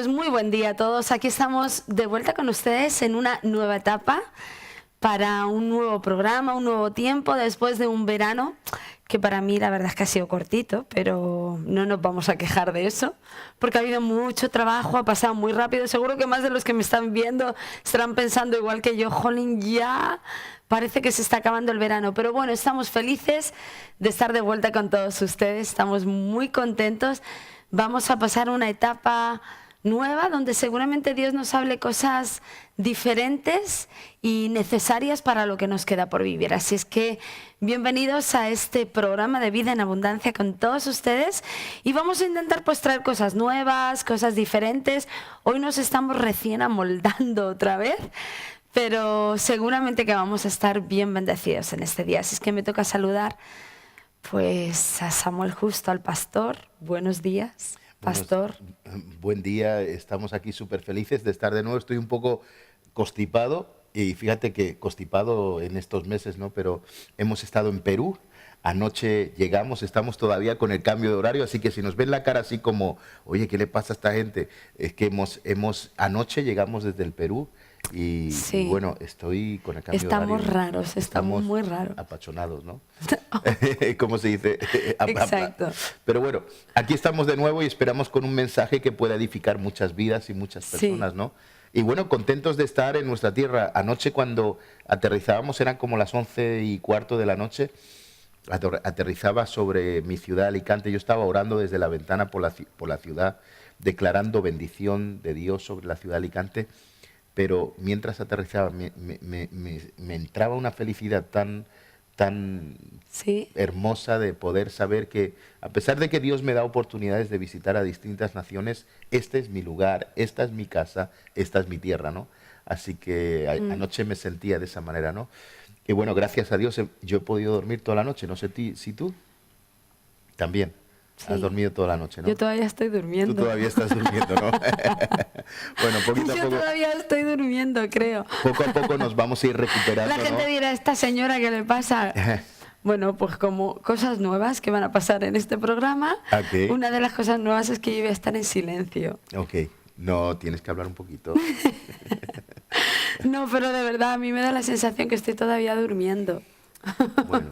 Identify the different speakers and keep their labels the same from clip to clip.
Speaker 1: Pues muy buen día a todos. Aquí estamos de vuelta con ustedes en una nueva etapa para un nuevo programa, un nuevo tiempo después de un verano que para mí la verdad es que ha sido cortito, pero no nos vamos a quejar de eso, porque ha habido mucho trabajo, ha pasado muy rápido. Seguro que más de los que me están viendo estarán pensando igual que yo, jolín, ya parece que se está acabando el verano. Pero bueno, estamos felices de estar de vuelta con todos ustedes, estamos muy contentos. Vamos a pasar una etapa nueva donde seguramente Dios nos hable cosas diferentes y necesarias para lo que nos queda por vivir. Así es que bienvenidos a este programa de Vida en Abundancia con todos ustedes y vamos a intentar pues traer cosas nuevas, cosas diferentes. Hoy nos estamos recién amoldando otra vez, pero seguramente que vamos a estar bien bendecidos en este día. Así es que me toca saludar pues a Samuel Justo, al pastor. Buenos días. Pastor.
Speaker 2: Buen día, estamos aquí súper felices de estar de nuevo. Estoy un poco constipado y fíjate que constipado en estos meses, ¿no? Pero hemos estado en Perú, anoche llegamos, estamos todavía con el cambio de horario, así que si nos ven la cara así como, oye, ¿qué le pasa a esta gente? Es que anoche llegamos desde el Perú y,
Speaker 1: Sí.
Speaker 2: y bueno, estoy con el cambio de horario.
Speaker 1: Estamos raros, estamos muy raros.
Speaker 2: Apachonados, ¿no? ¿Cómo se dice?
Speaker 1: Exacto.
Speaker 2: Pero bueno, aquí estamos de nuevo y esperamos con un mensaje que pueda edificar muchas vidas y muchas personas,
Speaker 1: Sí.
Speaker 2: ¿no? Y bueno, contentos de estar en nuestra tierra. Anoche cuando aterrizábamos, eran como las 11:15 de la noche, aterrizaba sobre mi ciudad, Alicante. Yo estaba orando desde la ventana por la ciudad, declarando bendición de Dios sobre la ciudad de Alicante. Pero mientras aterrizaba me entraba una felicidad tan
Speaker 1: Sí.
Speaker 2: hermosa de poder saber que, a pesar de que Dios me da oportunidades de visitar a distintas naciones, este es mi lugar, esta es mi casa, esta es mi tierra, ¿no? Así que anoche me sentía de esa manera, ¿no? Y bueno, gracias a Dios yo he podido dormir toda la noche. No sé si tú también has
Speaker 1: Sí.
Speaker 2: dormido toda la noche, ¿no?
Speaker 1: Yo todavía estoy durmiendo.
Speaker 2: Tú todavía estás durmiendo, ¿no? Bueno, poquito a
Speaker 1: Yo
Speaker 2: poco,
Speaker 1: todavía estoy durmiendo, creo.
Speaker 2: poco a poco nos vamos a ir recuperando,
Speaker 1: La gente
Speaker 2: ¿no?
Speaker 1: dirá, ¿esta señora qué le pasa? Bueno, pues como cosas nuevas que van a pasar en este programa,
Speaker 2: Ok.
Speaker 1: una de las cosas nuevas es que yo voy a estar en silencio.
Speaker 2: Ok, no, tienes que hablar un poquito.
Speaker 1: No, pero de verdad a mí me da la sensación que estoy todavía durmiendo.
Speaker 2: Bueno.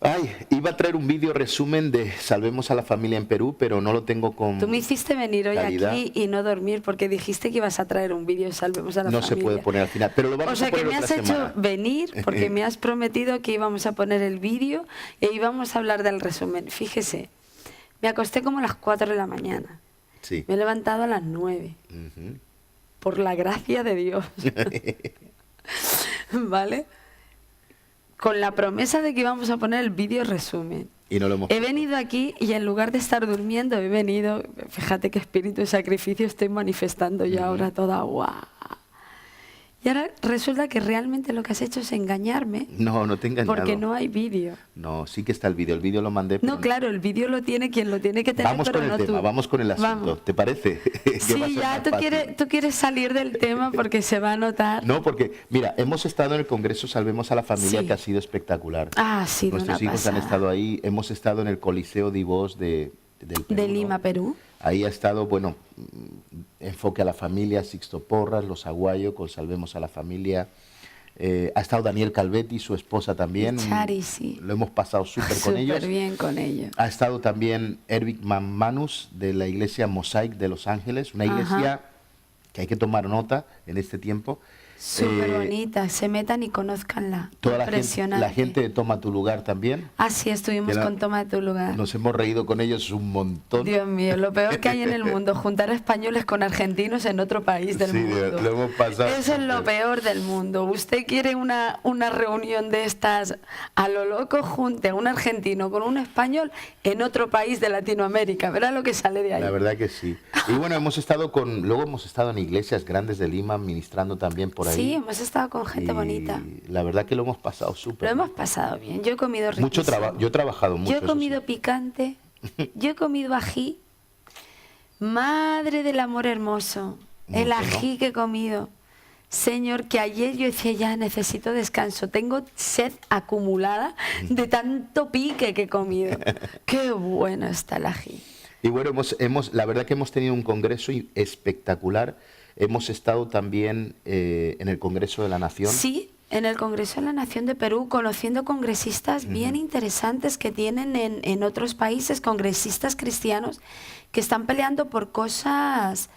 Speaker 2: Ay, iba a traer un vídeo resumen de Salvemos a la Familia en Perú, pero no lo tengo con
Speaker 1: Tú me hiciste venir hoy
Speaker 2: calidad.
Speaker 1: aquí y no dormir porque dijiste que ibas a traer un vídeo Salvemos a la
Speaker 2: No
Speaker 1: Familia.
Speaker 2: se puede poner al final, pero lo vamos
Speaker 1: O sea
Speaker 2: a poner
Speaker 1: que me
Speaker 2: otra
Speaker 1: has hecho
Speaker 2: semana.
Speaker 1: venir porque me has prometido que íbamos a poner el vídeo y íbamos a hablar del resumen. Fíjese, me acosté como a las 4 de la mañana.
Speaker 2: Sí.
Speaker 1: Me he levantado a las 9.
Speaker 2: Ujú.
Speaker 1: Por la gracia de Dios. ¿Vale? Con la promesa de que íbamos a poner el vídeo resumen.
Speaker 2: Y no lo hemos
Speaker 1: He venido aquí y en lugar de estar durmiendo, he venido, fíjate qué espíritu de sacrificio estoy manifestando yo ahora toda guau. Y ahora resulta que realmente lo que has hecho es engañarme
Speaker 2: No te he engañado.
Speaker 1: porque no hay vídeo.
Speaker 2: No, sí que está el vídeo lo mandé.
Speaker 1: No,
Speaker 2: pero
Speaker 1: claro, el vídeo lo tiene quien lo tiene que tener,
Speaker 2: Vamos
Speaker 1: pero
Speaker 2: con el
Speaker 1: no
Speaker 2: tema,
Speaker 1: tú.
Speaker 2: vamos con el asunto.
Speaker 1: Vamos.
Speaker 2: ¿Te parece? Que va a
Speaker 1: Sí,
Speaker 2: ser
Speaker 1: ya
Speaker 2: más
Speaker 1: tú
Speaker 2: fácil.
Speaker 1: quieres salir del tema porque se va a notar.
Speaker 2: No, porque, mira, hemos estado en el Congreso Salvemos a la Familia,
Speaker 1: Sí.
Speaker 2: que ha sido espectacular.
Speaker 1: Ah, ha sido
Speaker 2: Nuestros
Speaker 1: una
Speaker 2: hijos han
Speaker 1: pasada.
Speaker 2: estado ahí, hemos estado en el Coliseo Divos del Perú,
Speaker 1: De
Speaker 2: ¿no?
Speaker 1: Lima, Perú.
Speaker 2: Ahí ha estado, bueno, Enfoque a la Familia, Sixto Porras, Los Aguayo, con Salvemos a la Familia. Ha estado Daniel Calvetti, su esposa también.
Speaker 1: Chari, sí.
Speaker 2: Lo hemos pasado súper con ellos.
Speaker 1: Súper bien con ellos.
Speaker 2: Ha estado también Ervik Manus, de la iglesia Mosaic de Los Ángeles, una iglesia que hay que tomar nota en este tiempo.
Speaker 1: Súper bonita, se metan y conózcanla.
Speaker 2: Toda
Speaker 1: Impresionante.
Speaker 2: la gente de Toma tu Lugar también.
Speaker 1: Ah, sí, estuvimos
Speaker 2: Que
Speaker 1: con Toma de tu lugar.
Speaker 2: Nos hemos reído con ellos un montón.
Speaker 1: Dios mío, lo peor que hay en el mundo, juntar españoles con argentinos en otro país del
Speaker 2: Sí,
Speaker 1: mundo.
Speaker 2: lo hemos pasado
Speaker 1: Eso es lo
Speaker 2: súper.
Speaker 1: peor del mundo. Usted quiere una reunión de estas a lo loco, junte a un argentino con un español en otro país de Latinoamérica. Verá lo que sale de ahí.
Speaker 2: La verdad que sí. Y bueno, luego hemos estado en iglesias grandes de Lima, ministrando también por ahí.
Speaker 1: Sí, hemos estado con gente
Speaker 2: Y
Speaker 1: bonita.
Speaker 2: La verdad que lo hemos pasado súper.
Speaker 1: Lo hemos pasado bien. Yo he comido riquísimo.
Speaker 2: Mucho trabajo. Yo he trabajado mucho.
Speaker 1: Yo he
Speaker 2: eso
Speaker 1: comido
Speaker 2: sí.
Speaker 1: picante, yo he comido ají. Madre del amor hermoso, el
Speaker 2: Mucho, ¿no?
Speaker 1: ají que he comido. Señor, que ayer yo decía, ya necesito descanso, tengo sed acumulada de tanto pique que he comido. Qué bueno está el ají.
Speaker 2: Y bueno, la verdad que hemos tenido un congreso espectacular. Hemos estado también en el Congreso de la Nación.
Speaker 1: Sí, en el Congreso de la Nación de Perú, conociendo congresistas bien interesantes que tienen en otros países, congresistas cristianos que están peleando por cosas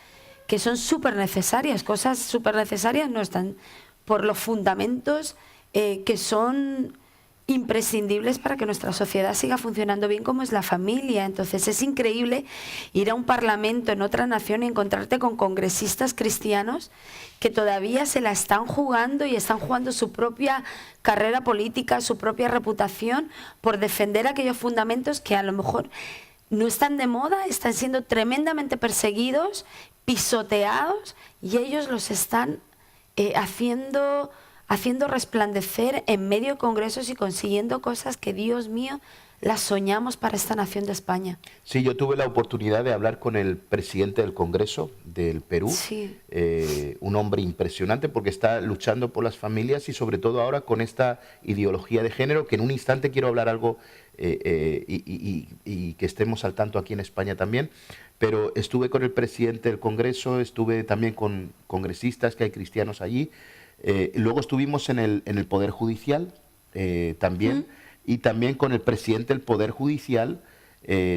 Speaker 1: que son súper necesarias. Cosas súper necesarias no están por los fundamentos que son imprescindibles para que nuestra sociedad siga funcionando bien, como es la familia. Entonces es increíble ir a un parlamento en otra nación y encontrarte con congresistas cristianos que todavía se la están jugando y están jugando su propia carrera política, su propia reputación por defender aquellos fundamentos que a lo mejor no están de moda, están siendo tremendamente perseguidos, pisoteados, y ellos los están haciendo resplandecer en medio de congresos y consiguiendo cosas que, Dios mío, las soñamos para esta nación de España.
Speaker 2: Sí, yo tuve la oportunidad de hablar con el presidente del Congreso del Perú,
Speaker 1: sí.
Speaker 2: Un hombre impresionante porque está luchando por las familias y sobre todo ahora con esta ideología de género, que en un instante quiero hablar algo y que estemos al tanto aquí en España también. Pero estuve con el presidente del Congreso, estuve también con congresistas, que hay cristianos allí. Luego estuvimos en el Poder Judicial también, y también con el presidente del Poder Judicial,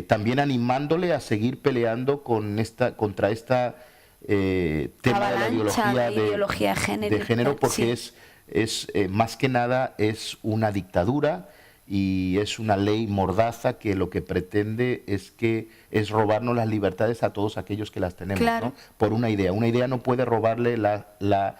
Speaker 2: también animándole a seguir peleando contra esta tema de la ideología de género, porque sí. es más que nada es una dictadura y es una ley mordaza que lo que pretende es robarnos las libertades a todos aquellos que las tenemos, claro. ¿no? Por una idea. Una idea no puede robarle la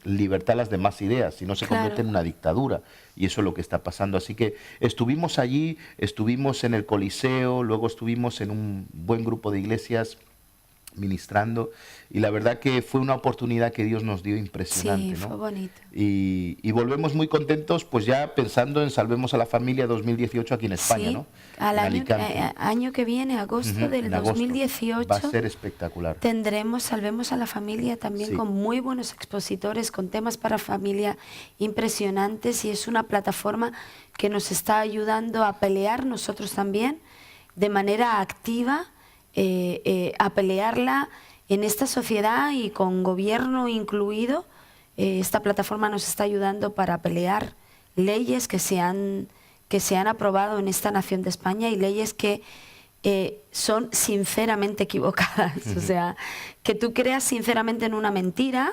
Speaker 2: libertad a las demás ideas, si no se convierte en una dictadura, y eso es lo que está pasando. Así que estuvimos allí, estuvimos en el Coliseo, luego estuvimos en un buen grupo de iglesias ministrando, y la verdad que fue una oportunidad que Dios nos dio impresionante.
Speaker 1: Sí,
Speaker 2: ¿no?
Speaker 1: fue bonito.
Speaker 2: Y volvemos muy contentos, pues ya pensando en Salvemos a la Familia 2018 aquí en España,
Speaker 1: sí,
Speaker 2: ¿no?
Speaker 1: Al año que viene, agosto del 2018.
Speaker 2: Va a ser espectacular.
Speaker 1: Tendremos Salvemos a la Familia también, con muy buenos expositores, con temas para familia impresionantes, y es una plataforma que nos está ayudando a pelear nosotros también de manera activa, a pelearla en esta sociedad y con gobierno incluido. Esta plataforma nos está ayudando para pelear leyes que se han aprobado en esta nación de España, y leyes que son sinceramente equivocadas. O sea, que tú creas sinceramente en una mentira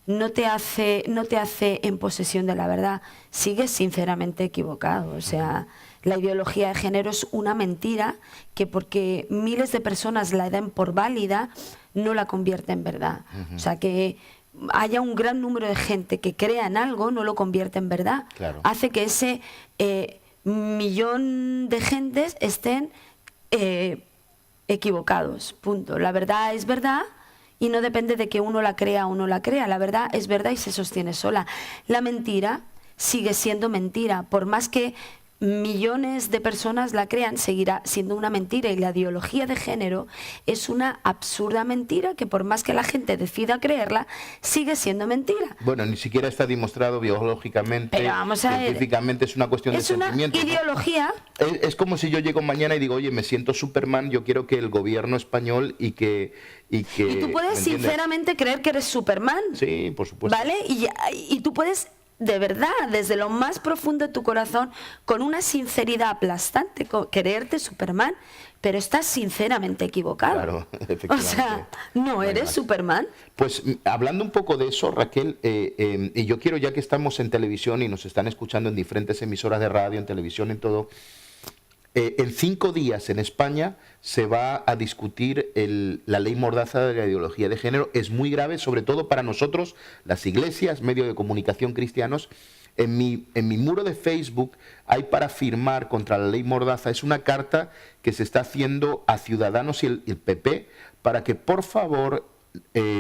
Speaker 1: no te hace en posesión de la verdad, sigues sinceramente equivocado. O sea, la ideología de género es una mentira que, porque miles de personas la den por válida, no la convierte en verdad. O sea, que haya un gran número de gente que crea en algo no lo convierte en verdad.
Speaker 2: Claro.
Speaker 1: Hace que ese millón de gentes estén equivocados, punto. La verdad es verdad y no depende de que uno la crea o no la crea. La verdad es verdad y se sostiene sola. La mentira sigue siendo mentira, por más que millones de personas la crean, seguirá siendo una mentira, y la ideología de género es una absurda mentira que, por más que la gente decida creerla, sigue siendo mentira.
Speaker 2: Bueno, ni siquiera está demostrado biológicamente,
Speaker 1: pero vamos a
Speaker 2: científicamente, es una cuestión de sentimiento.
Speaker 1: Es una ideología.
Speaker 2: ¿No? Es como si yo llego mañana y digo, oye, me siento Superman, yo quiero que el gobierno español y tú
Speaker 1: puedes sinceramente creer que eres Superman.
Speaker 2: Sí, por supuesto.
Speaker 1: ¿Vale? Y tú puedes, de verdad, desde lo más profundo de tu corazón, con una sinceridad aplastante, creerte Superman, pero estás sinceramente equivocado.
Speaker 2: Claro, efectivamente.
Speaker 1: O sea, no eres Superman.
Speaker 2: Pues hablando un poco de eso, Raquel, y yo quiero, ya que estamos en televisión y nos están escuchando en diferentes emisoras de radio, en televisión, en todo, en 5 días en España se va a discutir la ley mordaza de la ideología de género. Es muy grave, sobre todo para nosotros, las iglesias, medios de comunicación cristianos. En mi muro de Facebook hay para firmar contra la ley mordaza. Es una carta que se está haciendo a Ciudadanos y el PP para que, por favor,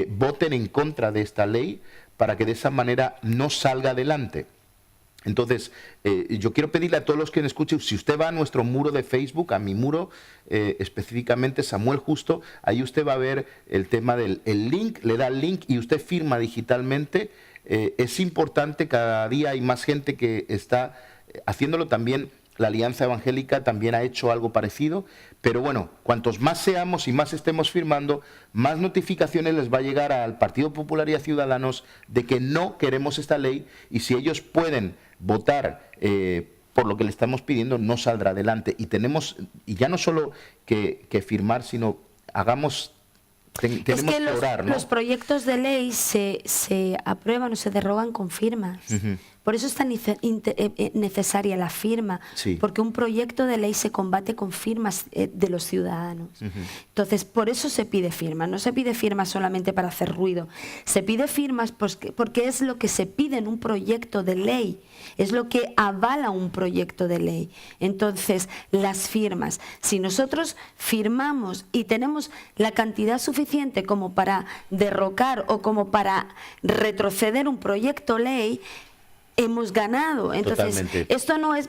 Speaker 2: voten en contra de esta ley, para que de esa manera no salga adelante. Entonces, yo quiero pedirle a todos los que me escuchen, si usted va a nuestro muro de Facebook, a mi muro, específicamente Samuel Justo, ahí usted va a ver el tema del link, le da el link y usted firma digitalmente. Es importante, cada día hay más gente que está haciéndolo también la Alianza Evangélica también ha hecho algo parecido, pero bueno, cuantos más seamos y más estemos firmando, más notificaciones les va a llegar al Partido Popular y a Ciudadanos de que no queremos esta ley, y si ellos pueden votar por lo que le estamos pidiendo, no saldrá adelante. Y ya no solo que firmar, sino tenemos que orar, ¿no?
Speaker 1: Los proyectos de ley se aprueban o se derogan con firmas. Por eso es tan necesaria la firma,
Speaker 2: Sí.
Speaker 1: porque un proyecto de ley se combate con firmas de los ciudadanos. Entonces, por eso se pide firma. No se pide firma solamente para hacer ruido. Se pide firmas porque es lo que se pide en un proyecto de ley. Es lo que avala un proyecto de ley. Entonces, las firmas. Si nosotros firmamos y tenemos la cantidad suficiente como para derrocar o como para retroceder un proyecto ley, hemos ganado. Entonces,
Speaker 2: Totalmente.
Speaker 1: esto no es,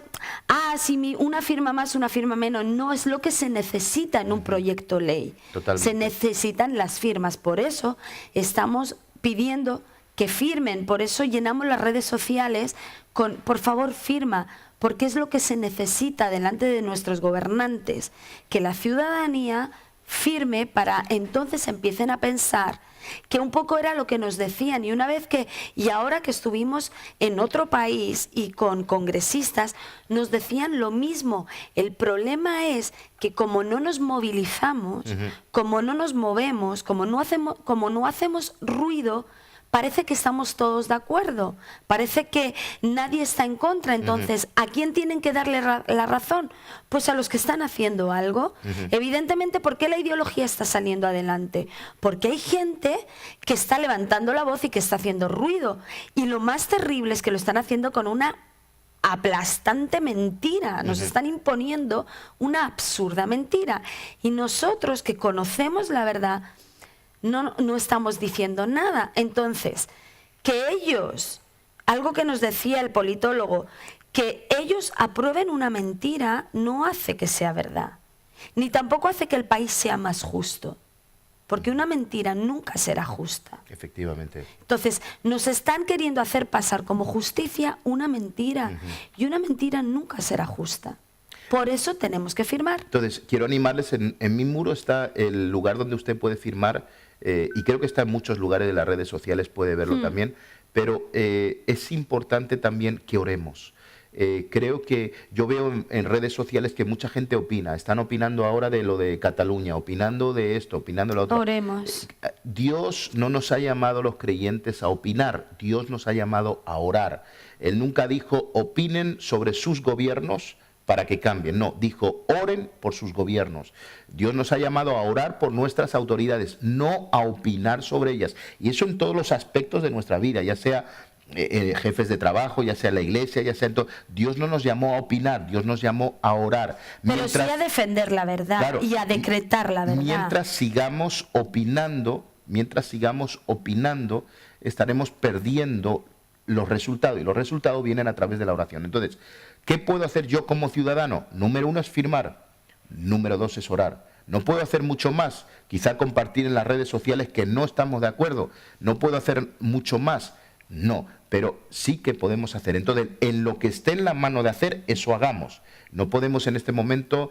Speaker 1: si una firma más, una firma menos. No es lo que se necesita en un proyecto ley.
Speaker 2: Totalmente.
Speaker 1: Se necesitan las firmas. Por eso estamos pidiendo que firmen. Por eso llenamos las redes sociales con, por favor, firma. Porque es lo que se necesita delante de nuestros gobernantes. Que la ciudadanía firme para entonces empiecen a pensar, que un poco era lo que nos decían, y ahora que estuvimos en otro país y con congresistas, nos decían lo mismo. El problema es que como no nos movilizamos, como no nos movemos, como no hacemos ruido, parece que estamos todos de acuerdo, parece que nadie está en contra. Entonces, ¿a quién tienen que darle la razón? Pues a los que están haciendo algo. Evidentemente, ¿por qué la ideología está saliendo adelante? Porque hay gente que está levantando la voz y que está haciendo ruido. Y lo más terrible es que lo están haciendo con una aplastante mentira. Nos están imponiendo una absurda mentira. Y nosotros, que conocemos la verdad, no estamos diciendo nada. Entonces, que ellos, algo que nos decía el politólogo, que ellos aprueben una mentira no hace que sea verdad, ni tampoco hace que el país sea más justo, porque una mentira nunca será justa.
Speaker 2: Efectivamente.
Speaker 1: Entonces, nos están queriendo hacer pasar como justicia una mentira, y una mentira nunca será justa. Por eso tenemos que firmar.
Speaker 2: Entonces, quiero animarles, en mi muro está el lugar donde usted puede firmar, y creo que está en muchos lugares de las redes sociales, puede verlo también, pero es importante también que oremos. Creo que yo veo en redes sociales que mucha gente opina, están opinando ahora de lo de Cataluña, opinando de esto, opinando de lo otro.
Speaker 1: Oremos.
Speaker 2: Dios no nos ha llamado a los creyentes a opinar, Dios nos ha llamado a orar. Él nunca dijo opinen sobre sus gobiernos para que cambien. No, dijo, oren por sus gobiernos. Dios nos ha llamado a orar por nuestras autoridades, no a opinar sobre ellas. Y eso en todos los aspectos de nuestra vida, ya sea jefes de trabajo, ya sea la iglesia, ya sea en todo. Dios no nos llamó a opinar, Dios nos llamó a orar.
Speaker 1: Pero sí a defender la verdad, claro, y a decretar la verdad.
Speaker 2: Mientras sigamos opinando, estaremos perdiendo los resultados, y los resultados vienen a través de la oración. Entonces, ¿qué puedo hacer yo como ciudadano? Número 1 es firmar, número 2 es orar. No puedo hacer mucho más, quizá compartir en las redes sociales que no estamos de acuerdo. No puedo hacer mucho más, no, pero sí que podemos hacer. Entonces, en lo que esté en la mano de hacer, eso hagamos. No podemos en este momento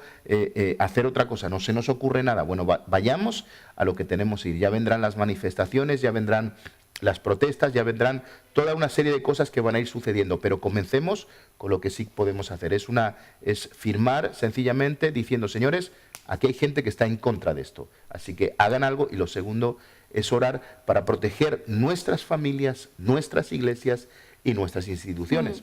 Speaker 2: hacer otra cosa, no se nos ocurre nada. Bueno, vayamos a lo que tenemos que ir. Ya vendrán las manifestaciones, ya vendrán las protestas, ya vendrán toda una serie de cosas que van a ir sucediendo, pero comencemos con lo que sí podemos hacer. Es firmar sencillamente diciendo, señores, aquí hay gente que está en contra de esto, así que hagan algo. Y lo segundo es orar para proteger nuestras familias, nuestras iglesias y nuestras instituciones.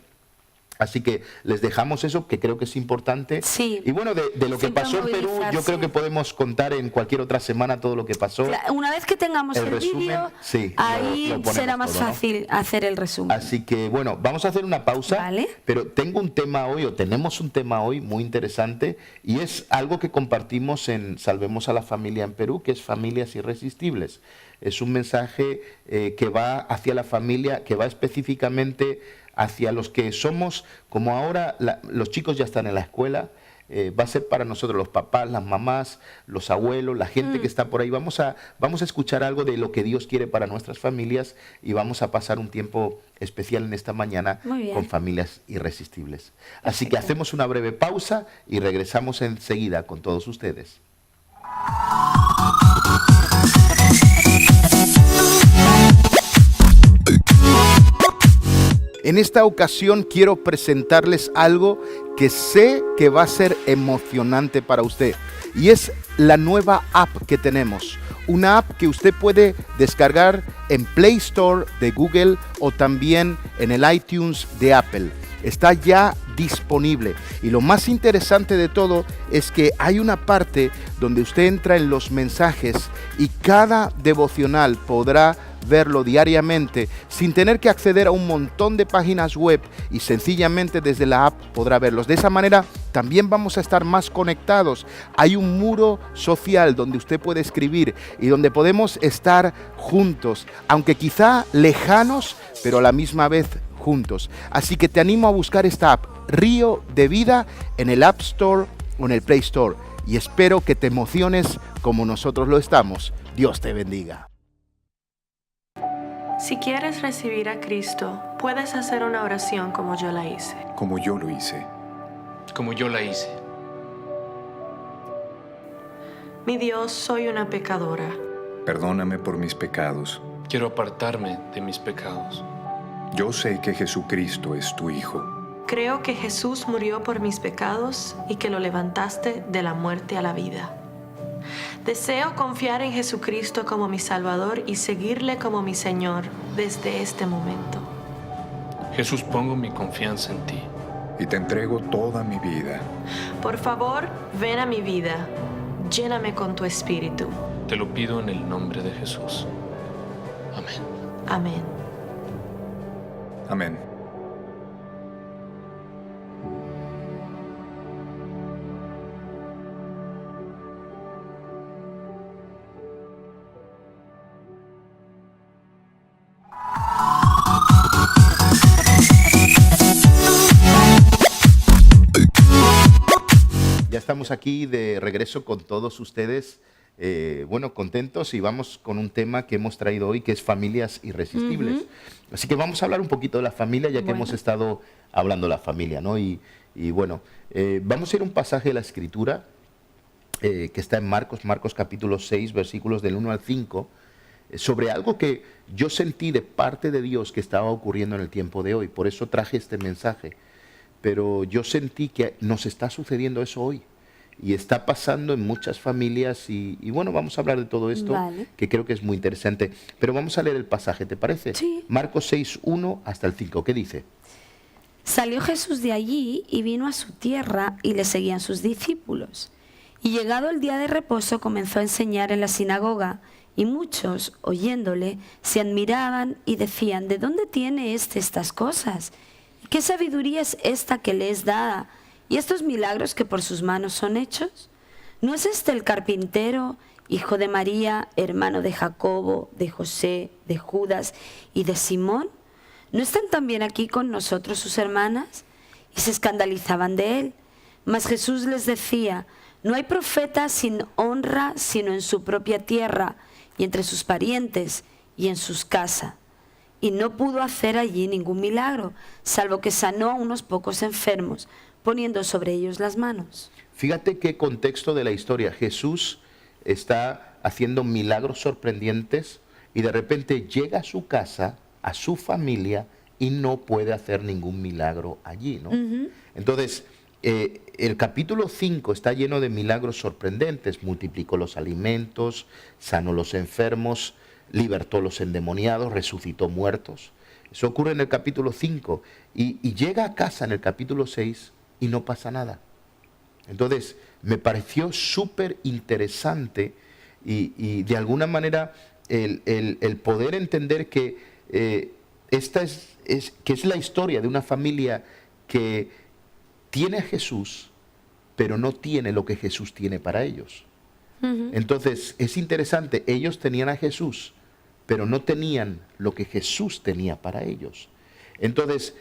Speaker 2: Así que les dejamos eso, que creo que es importante.
Speaker 1: Sí.
Speaker 2: Y bueno, de lo que pasó en Perú, yo creo que podemos contar en cualquier otra semana todo lo que pasó.
Speaker 1: Una vez que tengamos el vídeo,
Speaker 2: sí,
Speaker 1: ahí será más
Speaker 2: todo,
Speaker 1: fácil hacer el resumen.
Speaker 2: Así que bueno, vamos a hacer una pausa,
Speaker 1: ¿vale?
Speaker 2: Pero tenemos un tema hoy muy interesante, y es algo que compartimos en Salvemos a la Familia en Perú, que es Familias Irresistibles. Es un mensaje que va hacia la familia, que va específicamente hacia los que somos, como ahora los chicos ya están en la escuela, va a ser para nosotros, los papás, las mamás, los abuelos, la gente que está por ahí. Vamos a escuchar algo de lo que Dios quiere para nuestras familias y vamos a pasar un tiempo especial en esta mañana con familias irresistibles. Así que hacemos una breve pausa y regresamos enseguida con todos ustedes. En esta ocasión quiero presentarles algo que sé que va a ser emocionante para usted. Y es la nueva app que tenemos. Una app que usted puede descargar en Play Store de Google o también en el iTunes de Apple. Está ya disponible. Y lo más interesante de todo es que hay una parte donde usted entra en los mensajes y cada devocional podrá verlo diariamente sin tener que acceder a un montón de páginas web y sencillamente desde la app podrá verlos. De esa manera también vamos a estar más conectados. Hay un muro social donde usted puede escribir y donde podemos estar juntos, aunque quizá lejanos, pero a la misma vez juntos. Así que te animo a buscar esta app, Río de Vida, en el App Store o en el Play Store. Y espero que te emociones como nosotros lo estamos. Dios te bendiga.
Speaker 3: Si quieres recibir a Cristo, puedes hacer una oración como yo la hice.
Speaker 4: Como yo lo hice.
Speaker 5: Como yo la hice.
Speaker 3: Mi Dios, soy una pecadora.
Speaker 4: Perdóname por mis pecados.
Speaker 5: Quiero apartarme de mis pecados.
Speaker 4: Yo sé que Jesucristo es tu Hijo.
Speaker 3: Creo que Jesús murió por mis pecados y que lo levantaste de la muerte a la vida. Deseo confiar en Jesucristo como mi Salvador y seguirle como mi Señor desde este momento.
Speaker 5: Jesús, pongo mi confianza en ti.
Speaker 4: Y te entrego toda mi vida.
Speaker 3: Por favor, ven a mi vida. Lléname con tu Espíritu.
Speaker 5: Te lo pido en el nombre de Jesús. Amén.
Speaker 3: Amén.
Speaker 4: Amén.
Speaker 2: Ya estamos aquí de regreso con todos ustedes, bueno, contentos, y vamos con un tema que hemos traído hoy, que es familias irresistibles. Así que vamos a hablar un poquito de la familia, ya que hemos estado hablando de la familia, ¿no? Y bueno, vamos a ir a un pasaje de la Escritura que está en Marcos capítulo 6, versículos del 1 al 5, sobre algo que yo sentí de parte de Dios que estaba ocurriendo en el tiempo de hoy. Por eso traje este mensaje. Pero yo sentí que nos está sucediendo eso hoy y está pasando en muchas familias y bueno, vamos a hablar de todo esto, que creo que es muy interesante. Pero vamos a leer el pasaje, ¿te parece?
Speaker 1: Sí.
Speaker 2: Marcos 6, 1 hasta el 5, ¿qué dice?
Speaker 1: Salió Jesús de allí y vino a su tierra y le seguían sus discípulos. Y llegado el día de reposo comenzó a enseñar en la sinagoga y muchos, oyéndole, se admiraban y decían: ¿de dónde tiene estas cosas? ¿Qué sabiduría es esta que le es dada? ¿Y estos milagros que por sus manos son hechos? ¿No es este el carpintero, hijo de María, hermano de Jacobo, de José, de Judas y de Simón? ¿No están también aquí con nosotros sus hermanas? Y se escandalizaban de él. Mas Jesús les decía: no hay profeta sin honra sino en su propia tierra y entre sus parientes y en sus casas. Y no pudo hacer allí ningún milagro, salvo que sanó a unos pocos enfermos, poniendo sobre ellos las manos.
Speaker 2: Fíjate qué contexto de la historia. Jesús está haciendo milagros sorprendentes y de repente llega a su casa, a su familia, y no puede hacer ningún milagro allí, ¿no? Entonces, el capítulo 5 está lleno de milagros sorprendentes. Multiplicó los alimentos, sanó los enfermos, libertó los endemoniados, resucitó muertos. Eso ocurre en el capítulo 5 y llega a casa en el capítulo 6 y no pasa nada. Entonces me pareció súper interesante y de alguna manera el poder entender que esta es la historia de una familia que tiene a Jesús, pero no tiene lo que Jesús tiene para ellos. Entonces es interesante, ellos tenían a Jesús, pero no tenían lo que Jesús tenía para ellos. Entonces,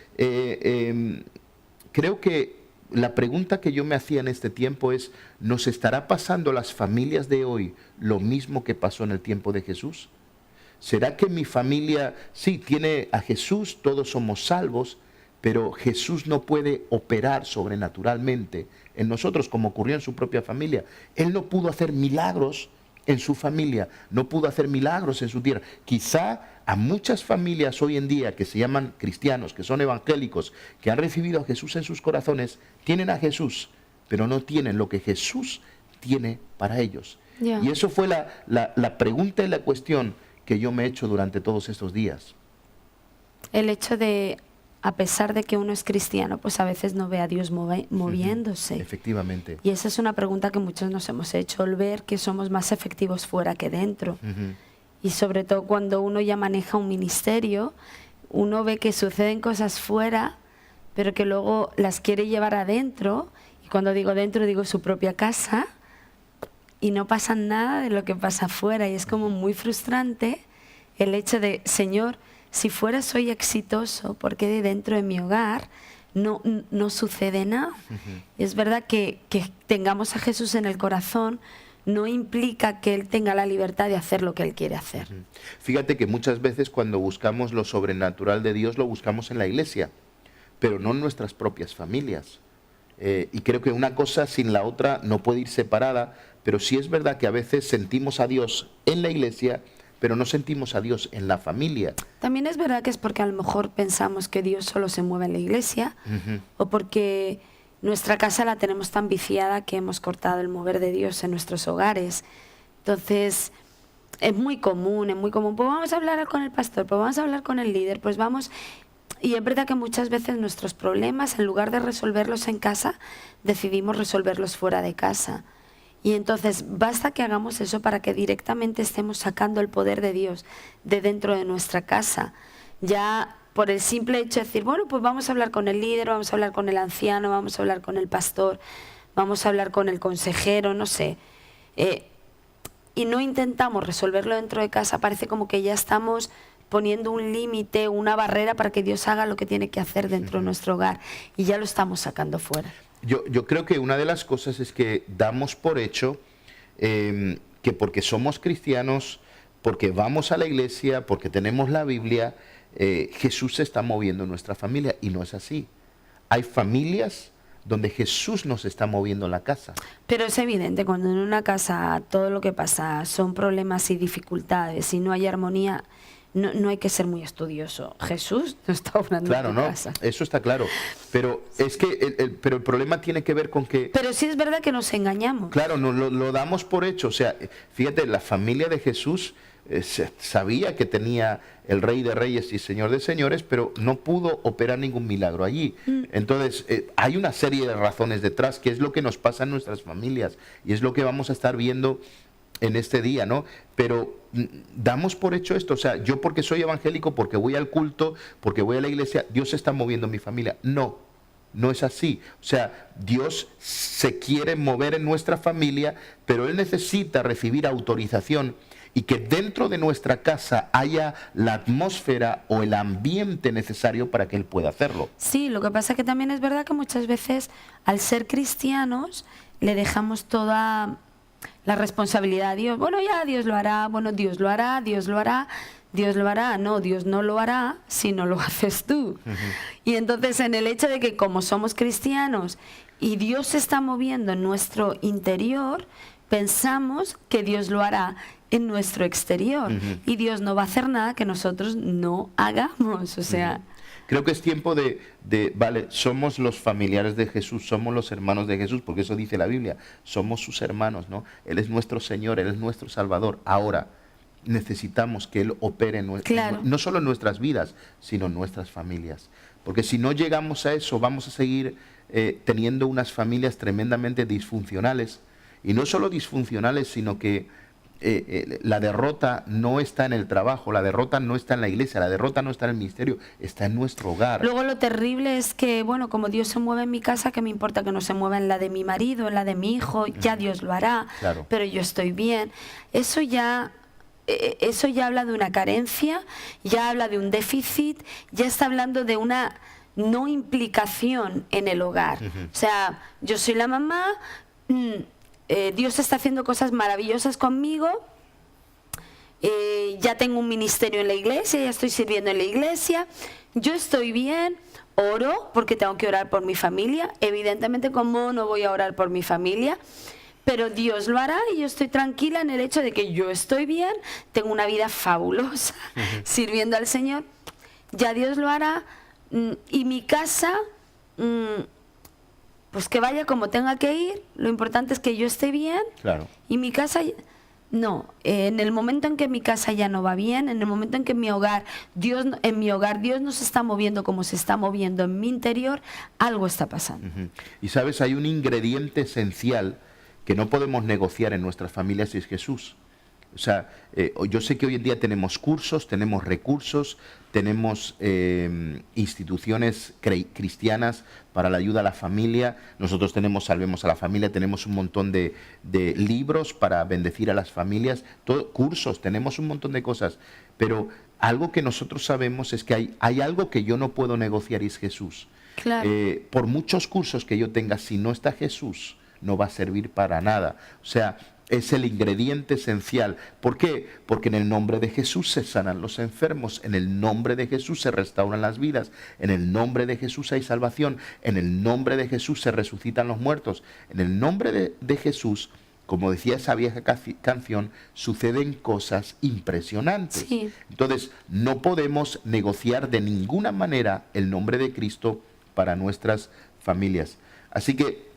Speaker 2: creo que la pregunta que yo me hacía en este tiempo es, ¿nos estará pasando a las familias de hoy lo mismo que pasó en el tiempo de Jesús? ¿Será que mi familia, sí, tiene a Jesús, todos somos salvos, pero Jesús no puede operar sobrenaturalmente en nosotros como ocurrió en su propia familia? Él no pudo hacer milagros en su familia, no pudo hacer milagros en su tierra. Quizá a muchas familias hoy en día que se llaman cristianos, que son evangélicos, que han recibido a Jesús en sus corazones, tienen a Jesús, pero no tienen lo que Jesús tiene para ellos. Y eso fue la pregunta y la cuestión que yo me he hecho durante todos estos días.
Speaker 1: El hecho de, a pesar de que uno es cristiano, pues a veces no ve a Dios moviéndose.
Speaker 2: Efectivamente.
Speaker 1: Y esa es una pregunta que muchos nos hemos hecho, el ver que somos más efectivos fuera que dentro. Y sobre todo cuando uno ya maneja un ministerio, uno ve que suceden cosas fuera, pero que luego las quiere llevar adentro. Y cuando digo dentro, digo su propia casa. Y no pasa nada de lo que pasa afuera. Y es como muy frustrante el hecho de, Señor, si fuera soy exitoso, ¿por qué de dentro de mi hogar no sucede nada? Es verdad que tengamos a Jesús en el corazón no implica que Él tenga la libertad de hacer lo que Él quiere hacer.
Speaker 2: Fíjate que muchas veces cuando buscamos lo sobrenatural de Dios lo buscamos en la iglesia, pero no en nuestras propias familias. Y creo que una cosa sin la otra no puede ir separada, pero sí es verdad que a veces sentimos a Dios en la iglesia, pero no sentimos a Dios en la familia.
Speaker 1: También es verdad que es porque a lo mejor pensamos que Dios solo se mueve en la iglesia, o porque nuestra casa la tenemos tan viciada que hemos cortado el mover de Dios en nuestros hogares. Entonces, es muy común, pues vamos a hablar con el pastor, pues vamos a hablar con el líder, pues vamos... Y es verdad que muchas veces nuestros problemas, en lugar de resolverlos en casa, decidimos resolverlos fuera de casa. Y entonces basta que hagamos eso para que directamente estemos sacando el poder de Dios de dentro de nuestra casa. Ya por el simple hecho de decir, bueno, pues vamos a hablar con el líder, vamos a hablar con el anciano, vamos a hablar con el pastor, vamos a hablar con el consejero, no sé. Y no intentamos resolverlo dentro de casa, parece como que ya estamos poniendo un límite, una barrera para que Dios haga lo que tiene que hacer dentro de nuestro hogar. Y ya lo estamos sacando fuera.
Speaker 2: Yo creo que una de las cosas es que damos por hecho que porque somos cristianos, porque vamos a la iglesia, porque tenemos la Biblia, Jesús se está moviendo en nuestra familia, y no es así. Hay familias donde Jesús nos está moviendo en la casa.
Speaker 1: Pero es evidente, cuando en una casa todo lo que pasa son problemas y dificultades y no hay armonía, no hay que ser muy estudioso. Jesús no está obrando en tu casa.
Speaker 2: Eso está claro. Pero es que pero el problema tiene que ver con que...
Speaker 1: Pero sí es verdad que nos engañamos.
Speaker 2: Claro, lo damos por hecho. O sea, fíjate, la familia de Jesús sabía que tenía el Rey de Reyes y Señor de Señores, pero no pudo operar ningún milagro allí. Entonces, hay una serie de razones detrás, que es lo que nos pasa en nuestras familias, y es lo que vamos a estar viendo en este día, ¿no? Pero damos por hecho esto, o sea, yo porque soy evangélico, porque voy al culto, porque voy a la iglesia, Dios se está moviendo en mi familia. No es así. O sea, Dios se quiere mover en nuestra familia, pero Él necesita recibir autorización y que dentro de nuestra casa haya la atmósfera o el ambiente necesario para que Él pueda hacerlo.
Speaker 1: Sí, lo que pasa es que también es verdad que muchas veces, al ser cristianos, le dejamos toda la responsabilidad a Dios. Bueno, ya Dios lo hará, bueno, Dios lo hará, Dios lo hará, Dios lo hará. No, Dios no lo hará si no lo haces tú. Y entonces, en el hecho de que como somos cristianos y Dios se está moviendo en nuestro interior, pensamos que Dios lo hará en nuestro exterior. Y Dios no va a hacer nada que nosotros no hagamos. O sea...
Speaker 2: Creo que es tiempo vale, somos los familiares de Jesús, somos los hermanos de Jesús, porque eso dice la Biblia, somos sus hermanos, ¿no? Él es nuestro Señor, Él es nuestro Salvador. Ahora necesitamos que Él opere no solo en nuestras vidas, sino en nuestras familias. Porque si no llegamos a eso, vamos a seguir teniendo unas familias tremendamente disfuncionales. Y no solo disfuncionales, sino que la derrota no está en el trabajo, la derrota no está en la iglesia, la derrota no está en el ministerio, está en nuestro hogar.
Speaker 1: Luego lo terrible es que, bueno, como Dios se mueve en mi casa, ¿qué me importa que no se mueva en la de mi marido, en la de mi hijo? Ya Dios lo hará, claro. Pero yo estoy bien. Eso ya habla de una carencia, ya habla de un déficit, ya está hablando de una no implicación en el hogar. O sea, yo soy la mamá, Dios está haciendo cosas maravillosas conmigo, ya tengo un ministerio en la iglesia, ya estoy sirviendo en la iglesia, yo estoy bien, oro porque tengo que orar por mi familia, evidentemente como no voy a orar por mi familia, pero Dios lo hará y yo estoy tranquila en el hecho de que yo estoy bien, tengo una vida fabulosa sirviendo al Señor, ya Dios lo hará, y mi casa, pues que vaya como tenga que ir, lo importante es que yo esté bien.
Speaker 2: Claro.
Speaker 1: Y mi casa, no, en el momento en que mi casa ya no va bien, en el momento en que en mi hogar Dios no se está moviendo como se está moviendo en mi interior, algo está pasando.
Speaker 2: Y sabes, hay un ingrediente esencial que no podemos negociar en nuestras familias y es Jesús. O sea, yo sé que hoy en día tenemos cursos, tenemos recursos, tenemos instituciones cristianas para la ayuda a la familia. Nosotros tenemos Salvemos a la Familia, tenemos un montón de libros para bendecir a las familias, cursos, tenemos un montón de cosas. Pero algo que nosotros sabemos es que hay algo que yo no puedo negociar y es Jesús.
Speaker 1: Claro.
Speaker 2: Por muchos cursos que yo tenga, si no está Jesús, no va a servir para nada. O sea, es el ingrediente esencial. ¿Por qué? Porque en el nombre de Jesús se sanan los enfermos, en el nombre de Jesús se restauran las vidas, en el nombre de Jesús hay salvación, en el nombre de Jesús se resucitan los muertos, en el nombre de Jesús, como decía esa vieja canción, suceden cosas impresionantes.
Speaker 1: Sí.
Speaker 2: Entonces, no podemos negociar de ninguna manera el nombre de Cristo para nuestras familias. Así que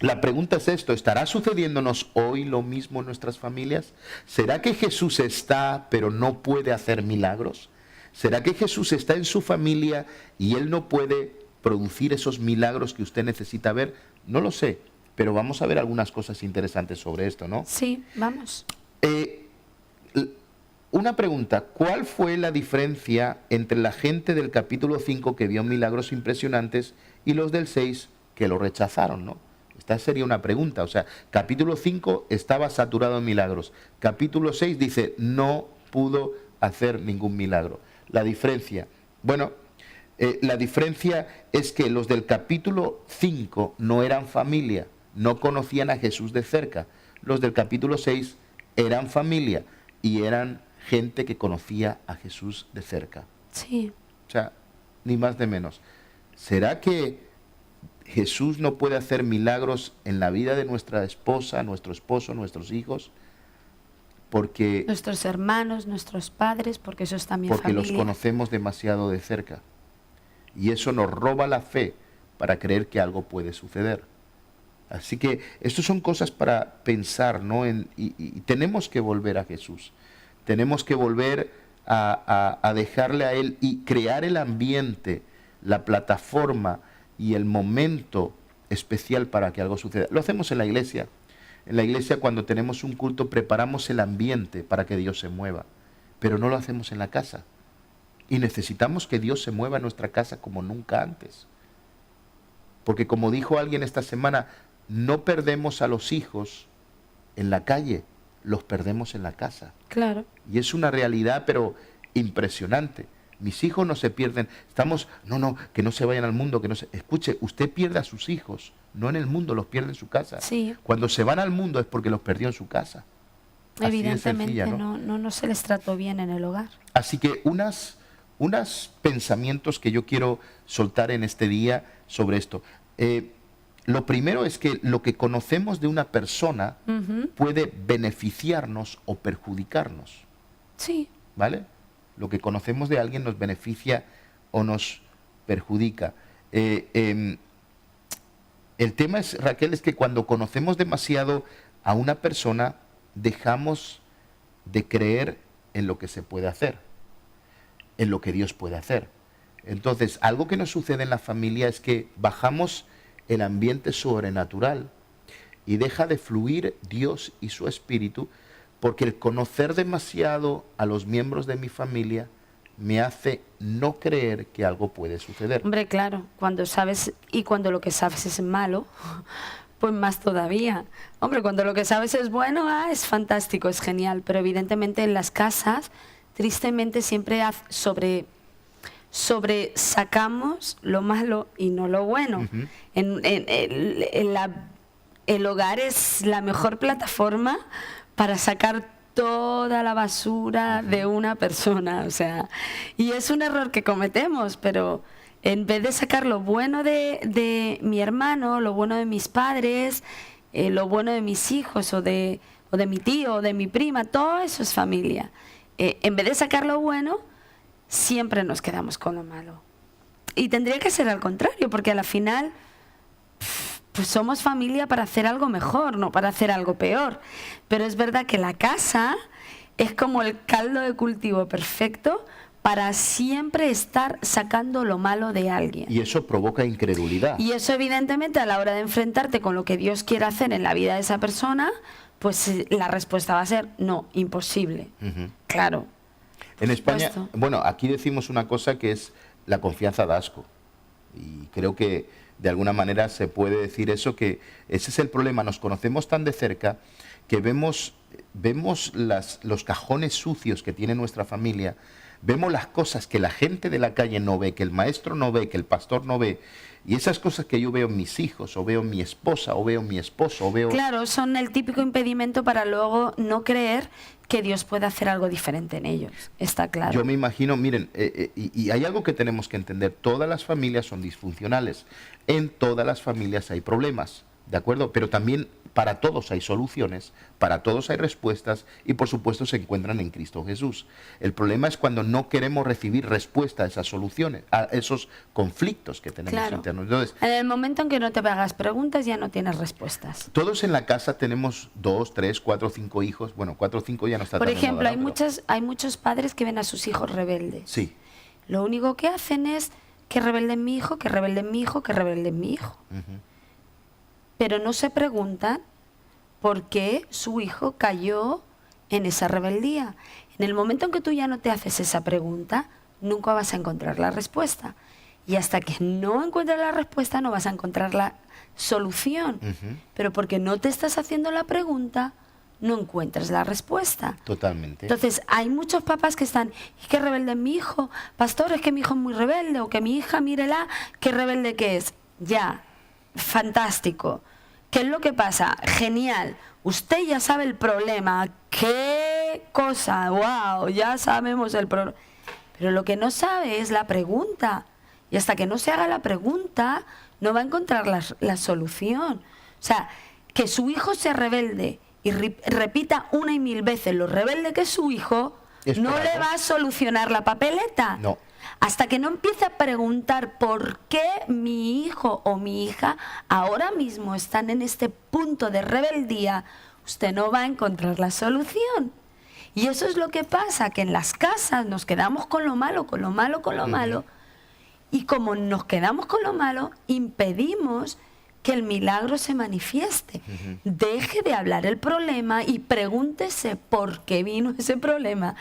Speaker 2: la pregunta es esto: ¿estará sucediéndonos hoy lo mismo en nuestras familias? ¿Será que Jesús está pero no puede hacer milagros? ¿Será que Jesús está en su familia y Él no puede producir esos milagros que usted necesita ver? No lo sé, pero vamos a ver algunas cosas interesantes sobre esto, ¿no?
Speaker 1: Sí, vamos.
Speaker 2: Una pregunta: ¿cuál fue la diferencia entre la gente del capítulo 5 que vio milagros impresionantes y los del 6 que lo rechazaron, ¿no? Esta sería una pregunta. O sea, capítulo 5 estaba saturado en milagros. Capítulo 6 dice, no pudo hacer ningún milagro. La diferencia, bueno, la diferencia es que los del capítulo 5 no eran familia, no conocían a Jesús de cerca. Los del capítulo 6 eran familia y eran gente que conocía a Jesús de cerca.
Speaker 1: Sí.
Speaker 2: O sea, ni más ni menos. ¿Será que Jesús no puede hacer milagros en la vida de nuestra esposa, nuestro esposo, nuestros hijos? Porque
Speaker 1: nuestros hermanos, nuestros padres, porque eso es también familia.
Speaker 2: Porque los conocemos demasiado de cerca. Y eso nos roba la fe para creer que algo puede suceder. Así que estas son cosas para pensar, ¿no? Y tenemos que volver a Jesús. Tenemos que volver a dejarle a Él y crear el ambiente, la plataforma y el momento especial para que algo suceda. Lo hacemos en la iglesia. En la iglesia, cuando tenemos un culto, preparamos el ambiente para que Dios se mueva, pero no lo hacemos en la casa. Y necesitamos que Dios se mueva en nuestra casa como nunca antes. Porque como dijo alguien esta semana, no perdemos a los hijos en la calle, los perdemos en la casa.
Speaker 1: Claro.
Speaker 2: Y es una realidad, pero impresionante. Mis hijos no se pierden. Que no se vayan al mundo, que no se... Escuche, usted pierde a sus hijos, no en el mundo, los pierde en su casa.
Speaker 1: Sí.
Speaker 2: Cuando se van al mundo es porque los perdió en su casa.
Speaker 1: Evidentemente
Speaker 2: sencilla,
Speaker 1: no se les trató bien en el hogar.
Speaker 2: Así que unos pensamientos que yo quiero soltar en este día sobre esto. Lo primero es que lo que conocemos de una persona puede beneficiarnos o perjudicarnos.
Speaker 1: Sí.
Speaker 2: ¿Vale? Lo que conocemos de alguien nos beneficia o nos perjudica. El tema es, Raquel, es que cuando conocemos demasiado a una persona, dejamos de creer en lo que se puede hacer, en lo que Dios puede hacer. Entonces, algo que nos sucede en la familia es que bajamos el ambiente sobrenatural y deja de fluir Dios y su Espíritu, porque el conocer demasiado a los miembros de mi familia me hace no creer que algo puede suceder.
Speaker 1: Hombre, claro, cuando sabes y cuando lo que sabes es malo, pues más todavía. Hombre, cuando lo que sabes es bueno, es fantástico, es genial, pero evidentemente en las casas, tristemente siempre sobresacamos lo malo y no lo bueno. El hogar es la mejor plataforma para sacar toda la basura de una persona, o sea, y es un error que cometemos, pero en vez de sacar lo bueno de mi hermano, lo bueno de mis padres, lo bueno de mis hijos o de mi tío o de mi prima, todo eso es familia. En vez de sacar lo bueno, siempre nos quedamos con lo malo. Y tendría que ser al contrario, porque a la final pues somos familia para hacer algo mejor, no para hacer algo peor. Pero es verdad que la casa es como el caldo de cultivo perfecto para siempre estar sacando lo malo de alguien.
Speaker 2: Y eso provoca incredulidad.
Speaker 1: Y eso evidentemente a la hora de enfrentarte con lo que Dios quiere hacer en la vida de esa persona, pues la respuesta va a ser no, imposible. Claro.
Speaker 2: En España,
Speaker 1: supuesto.
Speaker 2: bueno, aquí decimos una cosa que es la confianza da asco. Y creo que de alguna manera se puede decir eso, que ese es el problema. Nos conocemos tan de cerca que vemos los cajones sucios que tiene nuestra familia, vemos las cosas que la gente de la calle no ve, que el maestro no ve, que el pastor no ve, y esas cosas que yo veo en mis hijos, o veo en mi esposa, o veo en mi esposo, o veo...
Speaker 1: Claro, son el típico impedimento para luego no creer que Dios puede hacer algo diferente en ellos, está claro.
Speaker 2: Yo me imagino, miren, y hay algo que tenemos que entender, todas las familias son disfuncionales, en todas las familias hay problemas, ¿de acuerdo? Pero también para todos hay soluciones, para todos hay respuestas y por supuesto se encuentran en Cristo Jesús. El problema es cuando no queremos recibir respuesta a esas soluciones, a esos conflictos que tenemos
Speaker 1: Claro.
Speaker 2: internos. Entonces,
Speaker 1: En el momento en que no te hagas preguntas ya no tienes respuestas.
Speaker 2: todos en la casa tenemos 2, 3, 4, 5 hijos. Bueno, 4 o 5 ya no está
Speaker 1: Por
Speaker 2: tan de
Speaker 1: ejemplo,
Speaker 2: moda, ¿no? Pero-
Speaker 1: hay muchos padres que ven a sus hijos rebeldes.
Speaker 2: Sí.
Speaker 1: Lo único que hacen es que rebelden mi hijo, que rebelden mi hijo, que rebelden mi hijo. Pero no se preguntan por qué su hijo cayó en esa rebeldía. En el momento en que tú ya no te haces esa pregunta, nunca vas a encontrar la respuesta. Y hasta que no encuentres la respuesta, no vas a encontrar la solución. Pero porque no te estás haciendo la pregunta, no encuentras la respuesta.
Speaker 2: Totalmente.
Speaker 1: Entonces, hay muchos papás que están, es que rebelde es mi hijo, pastor, es que mi hijo es muy rebelde, o que mi hija, mírela, qué rebelde que es. Ya, fantástico. ¿Qué es lo que pasa? Genial. Usted ya sabe el problema. ¿Qué cosa? ¡Wow! Ya sabemos el problema. Pero lo que no sabe es la pregunta. Y hasta que no se haga la pregunta, no va a encontrar la solución. O sea, que su hijo sea rebelde y repita una y mil veces lo rebelde que es su hijo,
Speaker 2: Es
Speaker 1: no
Speaker 2: por
Speaker 1: le
Speaker 2: algo.
Speaker 1: va a solucionar la papeleta.
Speaker 2: No.
Speaker 1: Hasta que no empiece a preguntar por qué mi hijo o mi hija ahora mismo están en este punto de rebeldía, usted no va a encontrar la solución. Y eso es lo que pasa, que en las casas nos quedamos con lo malo, con lo malo, con lo malo. Y como nos quedamos con lo malo, impedimos que el milagro se manifieste. Deje de hablar el problema y pregúntese por qué vino ese problema.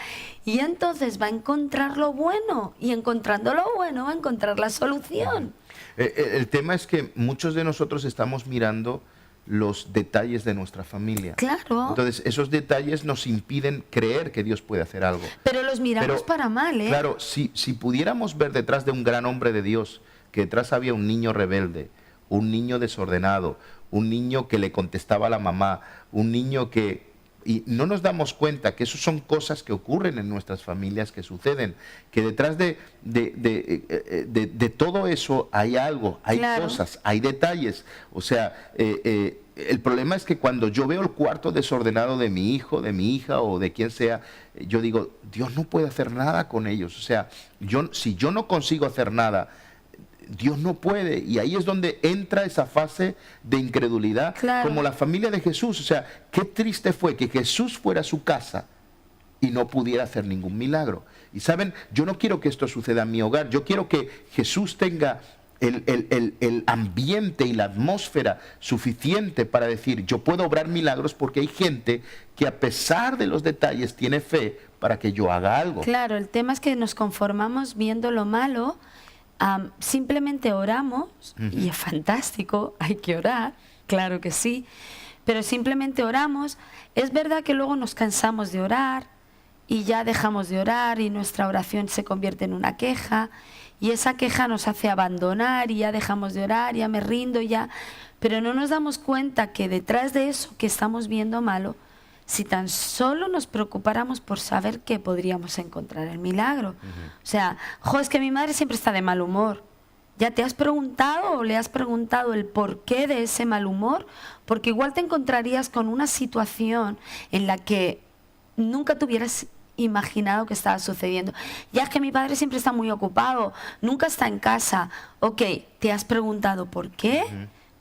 Speaker 1: Y entonces va a encontrar lo bueno. Y encontrando lo bueno va a encontrar la solución.
Speaker 2: El tema es que muchos de nosotros estamos mirando los detalles de nuestra familia.
Speaker 1: Claro.
Speaker 2: Entonces, esos detalles nos impiden creer que Dios puede hacer algo.
Speaker 1: Pero los miramos
Speaker 2: Pero,
Speaker 1: para mal, ¿eh?
Speaker 2: Claro, si pudiéramos ver detrás de un gran hombre de Dios, que detrás había un niño rebelde, un niño desordenado, un niño que le contestaba a la mamá, un niño que... Y no nos damos cuenta que eso son cosas que ocurren en nuestras familias, que suceden, que detrás de todo eso hay algo, hay
Speaker 1: Claro.
Speaker 2: cosas, hay detalles. O sea, el problema es que cuando yo veo el cuarto desordenado de mi hijo, de mi hija o de quien sea, yo digo, Dios no puede hacer nada con ellos. O sea, si yo no consigo hacer nada, Dios no puede, y ahí es donde entra esa fase de incredulidad,
Speaker 1: Claro.
Speaker 2: como la familia de Jesús. O sea, qué triste fue que Jesús fuera a su casa y no pudiera hacer ningún milagro. Y saben, yo no quiero que esto suceda en mi hogar, yo quiero que Jesús tenga el ambiente y la atmósfera suficiente para decir, yo puedo obrar milagros, porque hay gente que a pesar de los detalles tiene fe para que yo haga algo.
Speaker 1: Claro, el tema es que nos conformamos viendo lo malo. Simplemente oramos, y es fantástico, hay que orar, claro que sí, pero simplemente oramos. Es verdad que luego nos cansamos de orar y ya dejamos de orar y nuestra oración se convierte en una queja y esa queja nos hace abandonar y ya dejamos de orar, ya me rindo, ya. Pero no nos damos cuenta que detrás de eso que estamos viendo malo, si tan solo nos preocupáramos por saber que podríamos encontrar el milagro. O sea, es que mi madre siempre está de mal humor. ¿Ya te has preguntado o le has preguntado el porqué de ese mal humor? Porque igual te encontrarías con una situación en la que nunca te hubieras imaginado que estaba sucediendo. Ya es que mi padre siempre está muy ocupado, nunca está en casa. Ok, ¿te has preguntado por qué?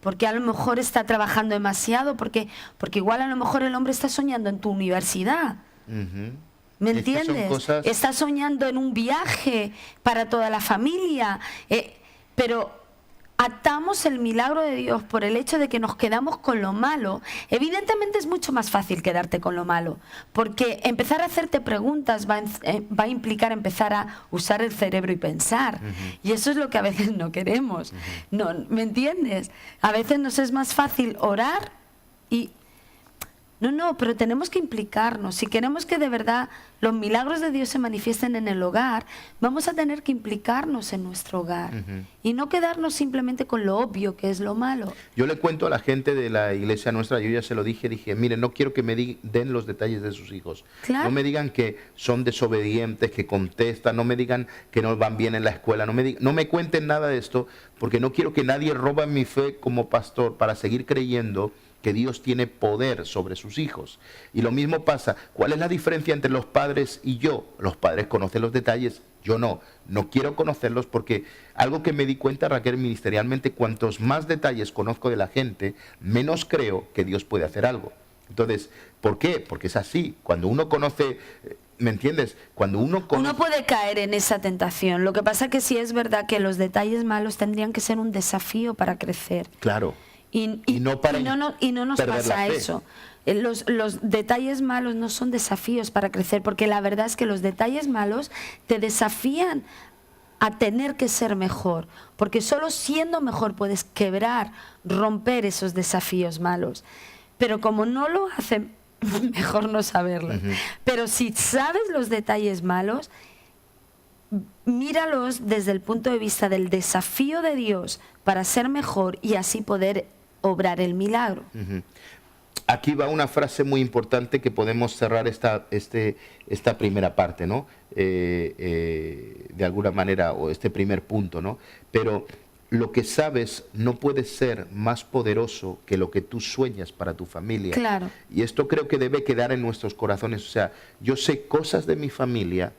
Speaker 1: Porque a lo mejor está trabajando demasiado, porque igual a lo mejor el hombre está soñando en tu universidad. ¿Me entiendes? Está soñando en un viaje para toda la familia. Pero atamos el milagro de Dios por el hecho de que nos quedamos con lo malo. Evidentemente es mucho más fácil quedarte con lo malo, porque empezar a hacerte preguntas va a implicar empezar a usar el cerebro y pensar. Y eso es lo que a veces no queremos. No, ¿me entiendes? A veces nos es más fácil orar y... No, pero tenemos que implicarnos. Si queremos que de verdad los milagros de Dios se manifiesten en el hogar, vamos a tener que implicarnos en nuestro hogar y no quedarnos simplemente con lo obvio que es lo malo.
Speaker 2: Yo le cuento a la gente de la iglesia nuestra, yo ya se lo dije, miren, no quiero que me den los detalles de sus hijos.
Speaker 1: Claro.
Speaker 2: No me digan que son desobedientes, que contestan, no me digan que no van bien en la escuela, no me cuenten nada de esto, porque no quiero que nadie roba mi fe como pastor para seguir creyendo que Dios tiene poder sobre sus hijos. Y lo mismo pasa, ¿cuál es la diferencia entre los padres y yo? Los padres conocen los detalles, yo no quiero conocerlos, porque algo que me di cuenta, Raquel, ministerialmente, cuantos más detalles conozco de la gente, menos creo que Dios puede hacer algo. Entonces, ¿por qué? Porque es así, cuando uno conoce... ¿Me entiendes? Cuando uno
Speaker 1: puede caer en esa tentación. Lo que pasa es que sí es verdad que los detalles malos tendrían que ser un desafío para crecer.
Speaker 2: Claro.
Speaker 1: Y no nos pasa eso. Los detalles malos no son desafíos para crecer, porque la verdad es que los detalles malos te desafían a tener que ser mejor, porque solo siendo mejor puedes romper esos desafíos malos. Pero como no lo hacen, mejor no saberlo. Pero si sabes los detalles malos, míralos desde el punto de vista del desafío de Dios para ser mejor y así poder obrar el milagro.
Speaker 2: Aquí va una frase muy importante que podemos cerrar esta primera parte, ¿no? De alguna manera, o este primer punto, ¿no? Pero lo que sabes no puede ser más poderoso que lo que tú sueñas para tu familia.
Speaker 1: Claro.
Speaker 2: Y esto creo que debe quedar en nuestros corazones. O sea, yo sé cosas de mi familia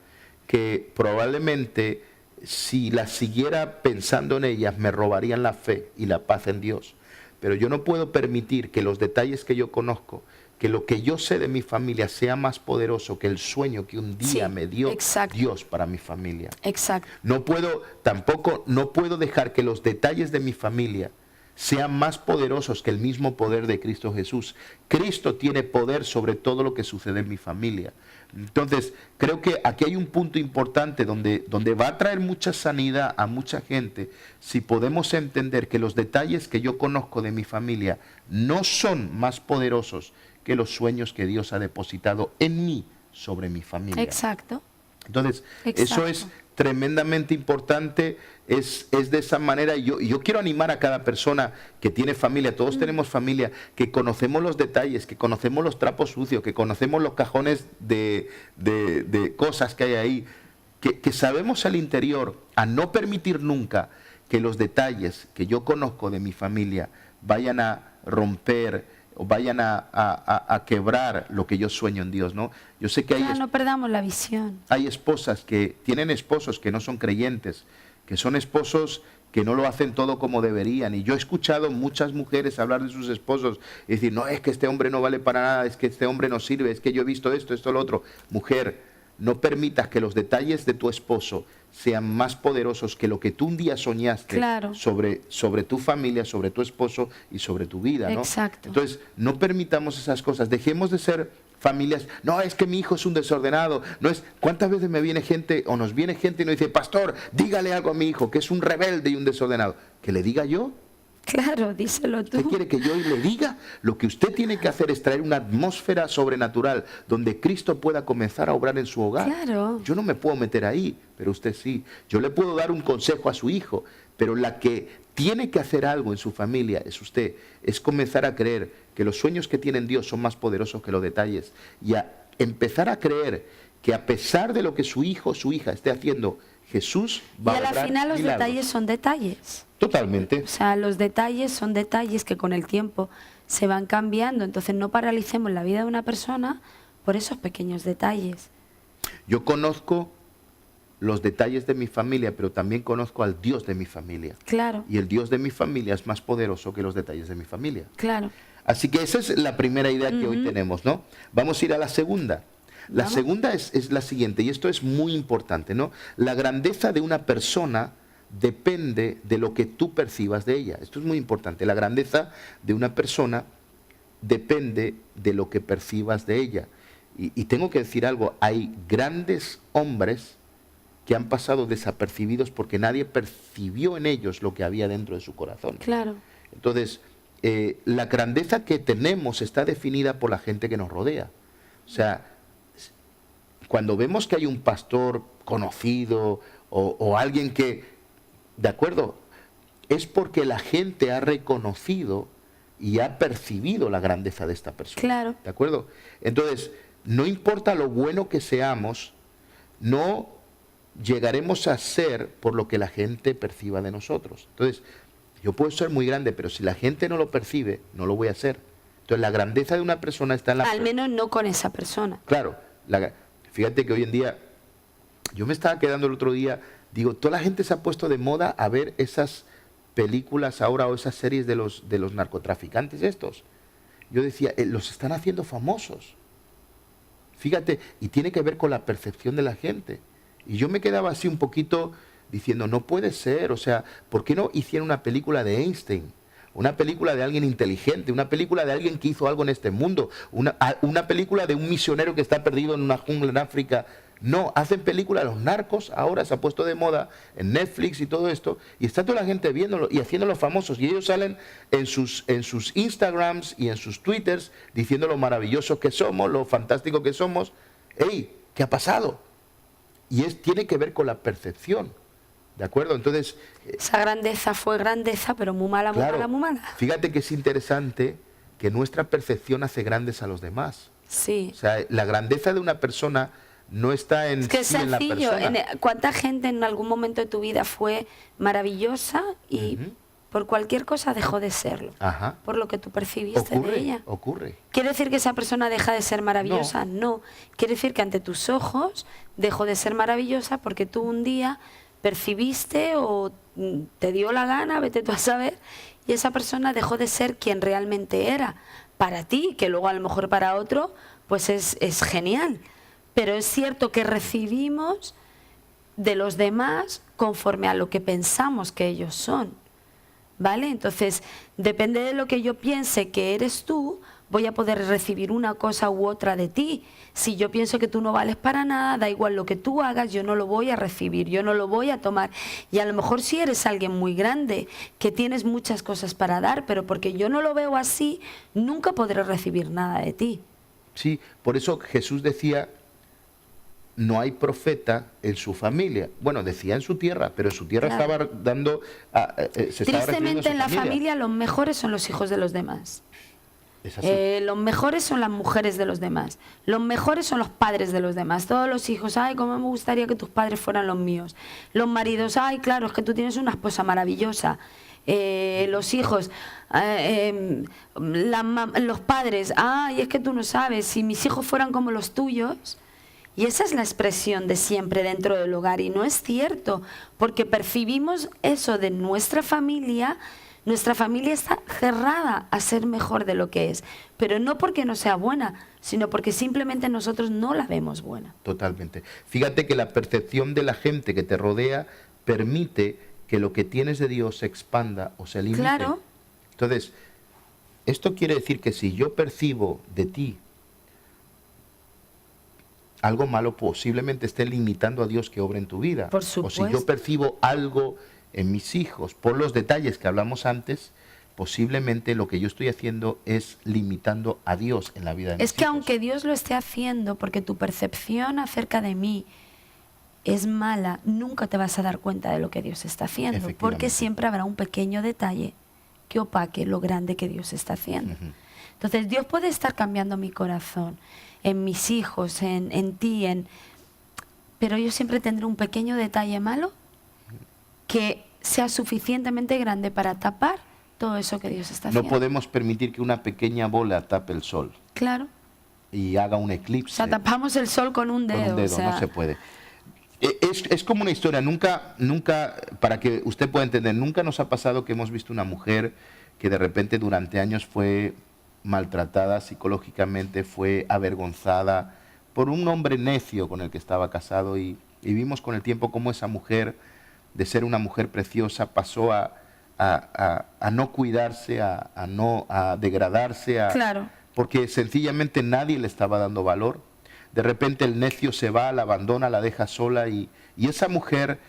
Speaker 2: que probablemente si las siguiera pensando en ellas me robarían la fe y la paz en Dios. Pero yo no puedo permitir que los detalles que yo conozco, que lo que yo sé de mi familia sea más poderoso que el sueño que un día me dio Dios para mi familia.
Speaker 1: Exacto.
Speaker 2: No puedo dejar que los detalles de mi familia sean más poderosos que el mismo poder de Cristo Jesús. Cristo tiene poder sobre todo lo que sucede en mi familia. Entonces, creo que aquí hay un punto importante donde va a traer mucha sanidad a mucha gente si podemos entender que los detalles que yo conozco de mi familia no son más poderosos que los sueños que Dios ha depositado en mí sobre mi familia.
Speaker 1: Exacto.
Speaker 2: Entonces, eso es tremendamente importante, es de esa manera. Y yo quiero animar a cada persona que tiene familia, todos tenemos familia, que conocemos los detalles, que conocemos los trapos sucios, que conocemos los cajones de cosas que hay ahí, que sabemos al interior a no permitir nunca que los detalles que yo conozco de mi familia vayan a romper o vayan a quebrar lo que yo sueño en Dios, ¿no? Yo sé que
Speaker 1: no perdamos la visión.
Speaker 2: Hay esposas que tienen esposos que no son creyentes, que son esposos que no lo hacen todo como deberían. Y yo he escuchado muchas mujeres hablar de sus esposos y decir, no, es que este hombre no vale para nada, es que este hombre no sirve, es que yo he visto esto, lo otro. Mujer, no permitas que los detalles de tu esposo sean más poderosos que lo que tú un día soñaste sobre tu familia, sobre tu esposo y sobre tu vida, ¿no?
Speaker 1: Exacto.
Speaker 2: Entonces, no permitamos esas cosas. Dejemos de ser familias. No, es que mi hijo es un desordenado. No es. ¿Cuántas veces me viene gente o nos viene gente y nos dice, pastor, dígale algo a mi hijo que es un rebelde y un desordenado? ¿Que le diga yo?
Speaker 1: Claro, díselo tú.
Speaker 2: ¿Usted quiere que yo hoy le diga? Lo que usted tiene que hacer es traer una atmósfera sobrenatural donde Cristo pueda comenzar a obrar en su hogar.
Speaker 1: Claro.
Speaker 2: Yo no me puedo meter ahí, pero usted sí. Yo le puedo dar un consejo a su hijo, pero la que tiene que hacer algo en su familia es usted. Es comenzar a creer que los sueños que tiene Dios son más poderosos que los detalles. Y a empezar a creer que a pesar de lo que su hijo o su hija esté haciendo, Jesús va a obrar
Speaker 1: Y a la final los
Speaker 2: milagros.
Speaker 1: detalles son detalles.
Speaker 2: Totalmente.
Speaker 1: O sea, los detalles son detalles que con el tiempo se van cambiando. Entonces no paralicemos la vida de una persona por esos pequeños detalles.
Speaker 2: Yo conozco los detalles de mi familia, pero también conozco al Dios de mi familia.
Speaker 1: Claro,
Speaker 2: Y el Dios de mi familia es más poderoso que los detalles de mi familia.
Speaker 1: claro.
Speaker 2: Así que esa es la primera idea que hoy tenemos, ¿no? Vamos a ir a la segunda. La
Speaker 1: Vamos.
Speaker 2: segunda es la siguiente, y esto es muy importante, ¿no? La grandeza de una persona depende de lo que tú percibas de ella. Esto es muy importante. La grandeza de una persona depende de lo que percibas de ella. Y tengo que decir algo, hay grandes hombres que han pasado desapercibidos porque nadie percibió en ellos lo que había dentro de su corazón.
Speaker 1: Claro,
Speaker 2: Entonces, la grandeza que tenemos está definida por la gente que nos rodea. O sea, cuando vemos que hay un pastor conocido o alguien que, de acuerdo, es porque la gente ha reconocido y ha percibido la grandeza de esta persona.
Speaker 1: claro.
Speaker 2: ¿De acuerdo? Entonces, no importa lo bueno que seamos, no llegaremos a ser por lo que la gente perciba de nosotros. Entonces, yo puedo ser muy grande, pero si la gente no lo percibe, no lo voy a hacer. Entonces, la grandeza de una persona está en la...
Speaker 1: Al menos no con esa persona.
Speaker 2: Claro, fíjate que hoy en día, yo me estaba quedando el otro día, digo, toda la gente se ha puesto de moda a ver esas películas ahora o esas series de los narcotraficantes estos. Yo decía, los están haciendo famosos. Fíjate, y tiene que ver con la percepción de la gente. Y yo me quedaba así un poquito diciendo, no puede ser, o sea, ¿por qué no hicieron una película de Einstein? Una película de alguien inteligente, una película de alguien que hizo algo en este mundo, una película de un misionero que está perdido en una jungla en África. No, hacen películas, los narcos ahora se ha puesto de moda en Netflix y todo esto, y está toda la gente viéndolo y haciéndolo famosos, y ellos salen en sus Instagrams y en sus Twitters diciendo lo maravillosos que somos, lo fantástico que somos. ¡Ey! ¿Qué ha pasado? Y tiene que ver con la percepción, ¿de acuerdo? Entonces,
Speaker 1: Esa grandeza fue grandeza, pero muy mala, muy
Speaker 2: claro,
Speaker 1: mala, muy mala.
Speaker 2: fíjate que es interesante que nuestra percepción hace grandes a los demás.
Speaker 1: Sí.
Speaker 2: O sea, la grandeza de una persona no está en,
Speaker 1: Es que es
Speaker 2: sí en la
Speaker 1: sencillo.
Speaker 2: persona.
Speaker 1: ¿Cuánta gente en algún momento de tu vida fue maravillosa y por cualquier cosa dejó de serlo?
Speaker 2: Ajá.
Speaker 1: Por lo que tú percibiste de ella.
Speaker 2: Ocurre.
Speaker 1: ¿Quiere decir que esa persona deja de ser maravillosa? No. Quiere decir que ante tus ojos dejó de ser maravillosa porque tú un día percibiste o te dio la gana, vete tú a saber, y esa persona dejó de ser quien realmente era para ti, que luego a lo mejor para otro pues es genial. Pero es cierto que recibimos de los demás conforme a lo que pensamos que ellos son. ¿Vale? Entonces, depende de lo que yo piense que eres tú, voy a poder recibir una cosa u otra de ti. Si yo pienso que tú no vales para nada, da igual lo que tú hagas, yo no lo voy a recibir, yo no lo voy a tomar. Y a lo mejor si eres alguien muy grande, que tienes muchas cosas para dar, pero porque yo no lo veo así, nunca podré recibir nada de ti.
Speaker 2: Sí, por eso Jesús decía, no hay profeta en su familia. Bueno, decía en su tierra, pero en su tierra
Speaker 1: Claro.
Speaker 2: estaba dando... se estaba refiriendo a
Speaker 1: Tristemente
Speaker 2: su
Speaker 1: en la familia los mejores son los hijos de los demás.
Speaker 2: Es así.
Speaker 1: Los mejores son las mujeres de los demás. Los mejores son los padres de los demás. Todos los hijos, ay, cómo me gustaría que tus padres fueran los míos. Los maridos, ay, claro, es que tú tienes una esposa maravillosa. Los hijos, los padres, ay, es que tú no sabes, si mis hijos fueran como los tuyos. Y esa es la expresión de siempre dentro del hogar. Y no es cierto, porque percibimos eso de nuestra familia. Nuestra familia está cerrada a ser mejor de lo que es, pero no porque no sea buena, sino porque simplemente nosotros no la vemos buena.
Speaker 2: Totalmente. Fíjate que la percepción de la gente que te rodea permite que lo que tienes de Dios se expanda o se limite.
Speaker 1: Claro.
Speaker 2: Entonces, esto quiere decir que si yo percibo de ti algo malo, posiblemente esté limitando a Dios que obra en tu vida.
Speaker 1: Por
Speaker 2: O si
Speaker 1: supuesto.
Speaker 2: yo percibo algo en mis hijos, por los detalles que hablamos antes, posiblemente lo que yo estoy haciendo es limitando a Dios en la vida de mis
Speaker 1: Es que
Speaker 2: hijos.
Speaker 1: aunque Dios lo esté haciendo, porque tu percepción acerca de mí es mala, nunca te vas a dar cuenta de lo que Dios está haciendo, porque
Speaker 2: Efectivamente.
Speaker 1: siempre habrá un pequeño detalle que opaque lo grande que Dios está haciendo.
Speaker 2: Ujú.
Speaker 1: Entonces Dios puede estar cambiando mi corazón, en mis hijos, en ti, pero yo siempre tendré un pequeño detalle malo que sea suficientemente grande para tapar todo eso que Dios está
Speaker 2: No
Speaker 1: haciendo.
Speaker 2: podemos permitir que una pequeña bola tape el sol
Speaker 1: Claro.
Speaker 2: y haga un
Speaker 1: O
Speaker 2: eclipse.
Speaker 1: sea, tapamos el sol con un dedo.
Speaker 2: Con un dedo,
Speaker 1: o sea,
Speaker 2: no se puede. Es como una historia, nunca, para que usted pueda entender, nunca nos ha pasado que hemos visto una mujer que de repente durante años fue maltratada psicológicamente, fue avergonzada por un hombre necio con el que estaba casado y vimos con el tiempo cómo esa mujer, de ser una mujer preciosa, pasó a no cuidarse, a degradarse,
Speaker 1: Claro.
Speaker 2: porque sencillamente nadie le estaba dando valor. De repente el necio se va, la abandona, la deja sola y esa mujer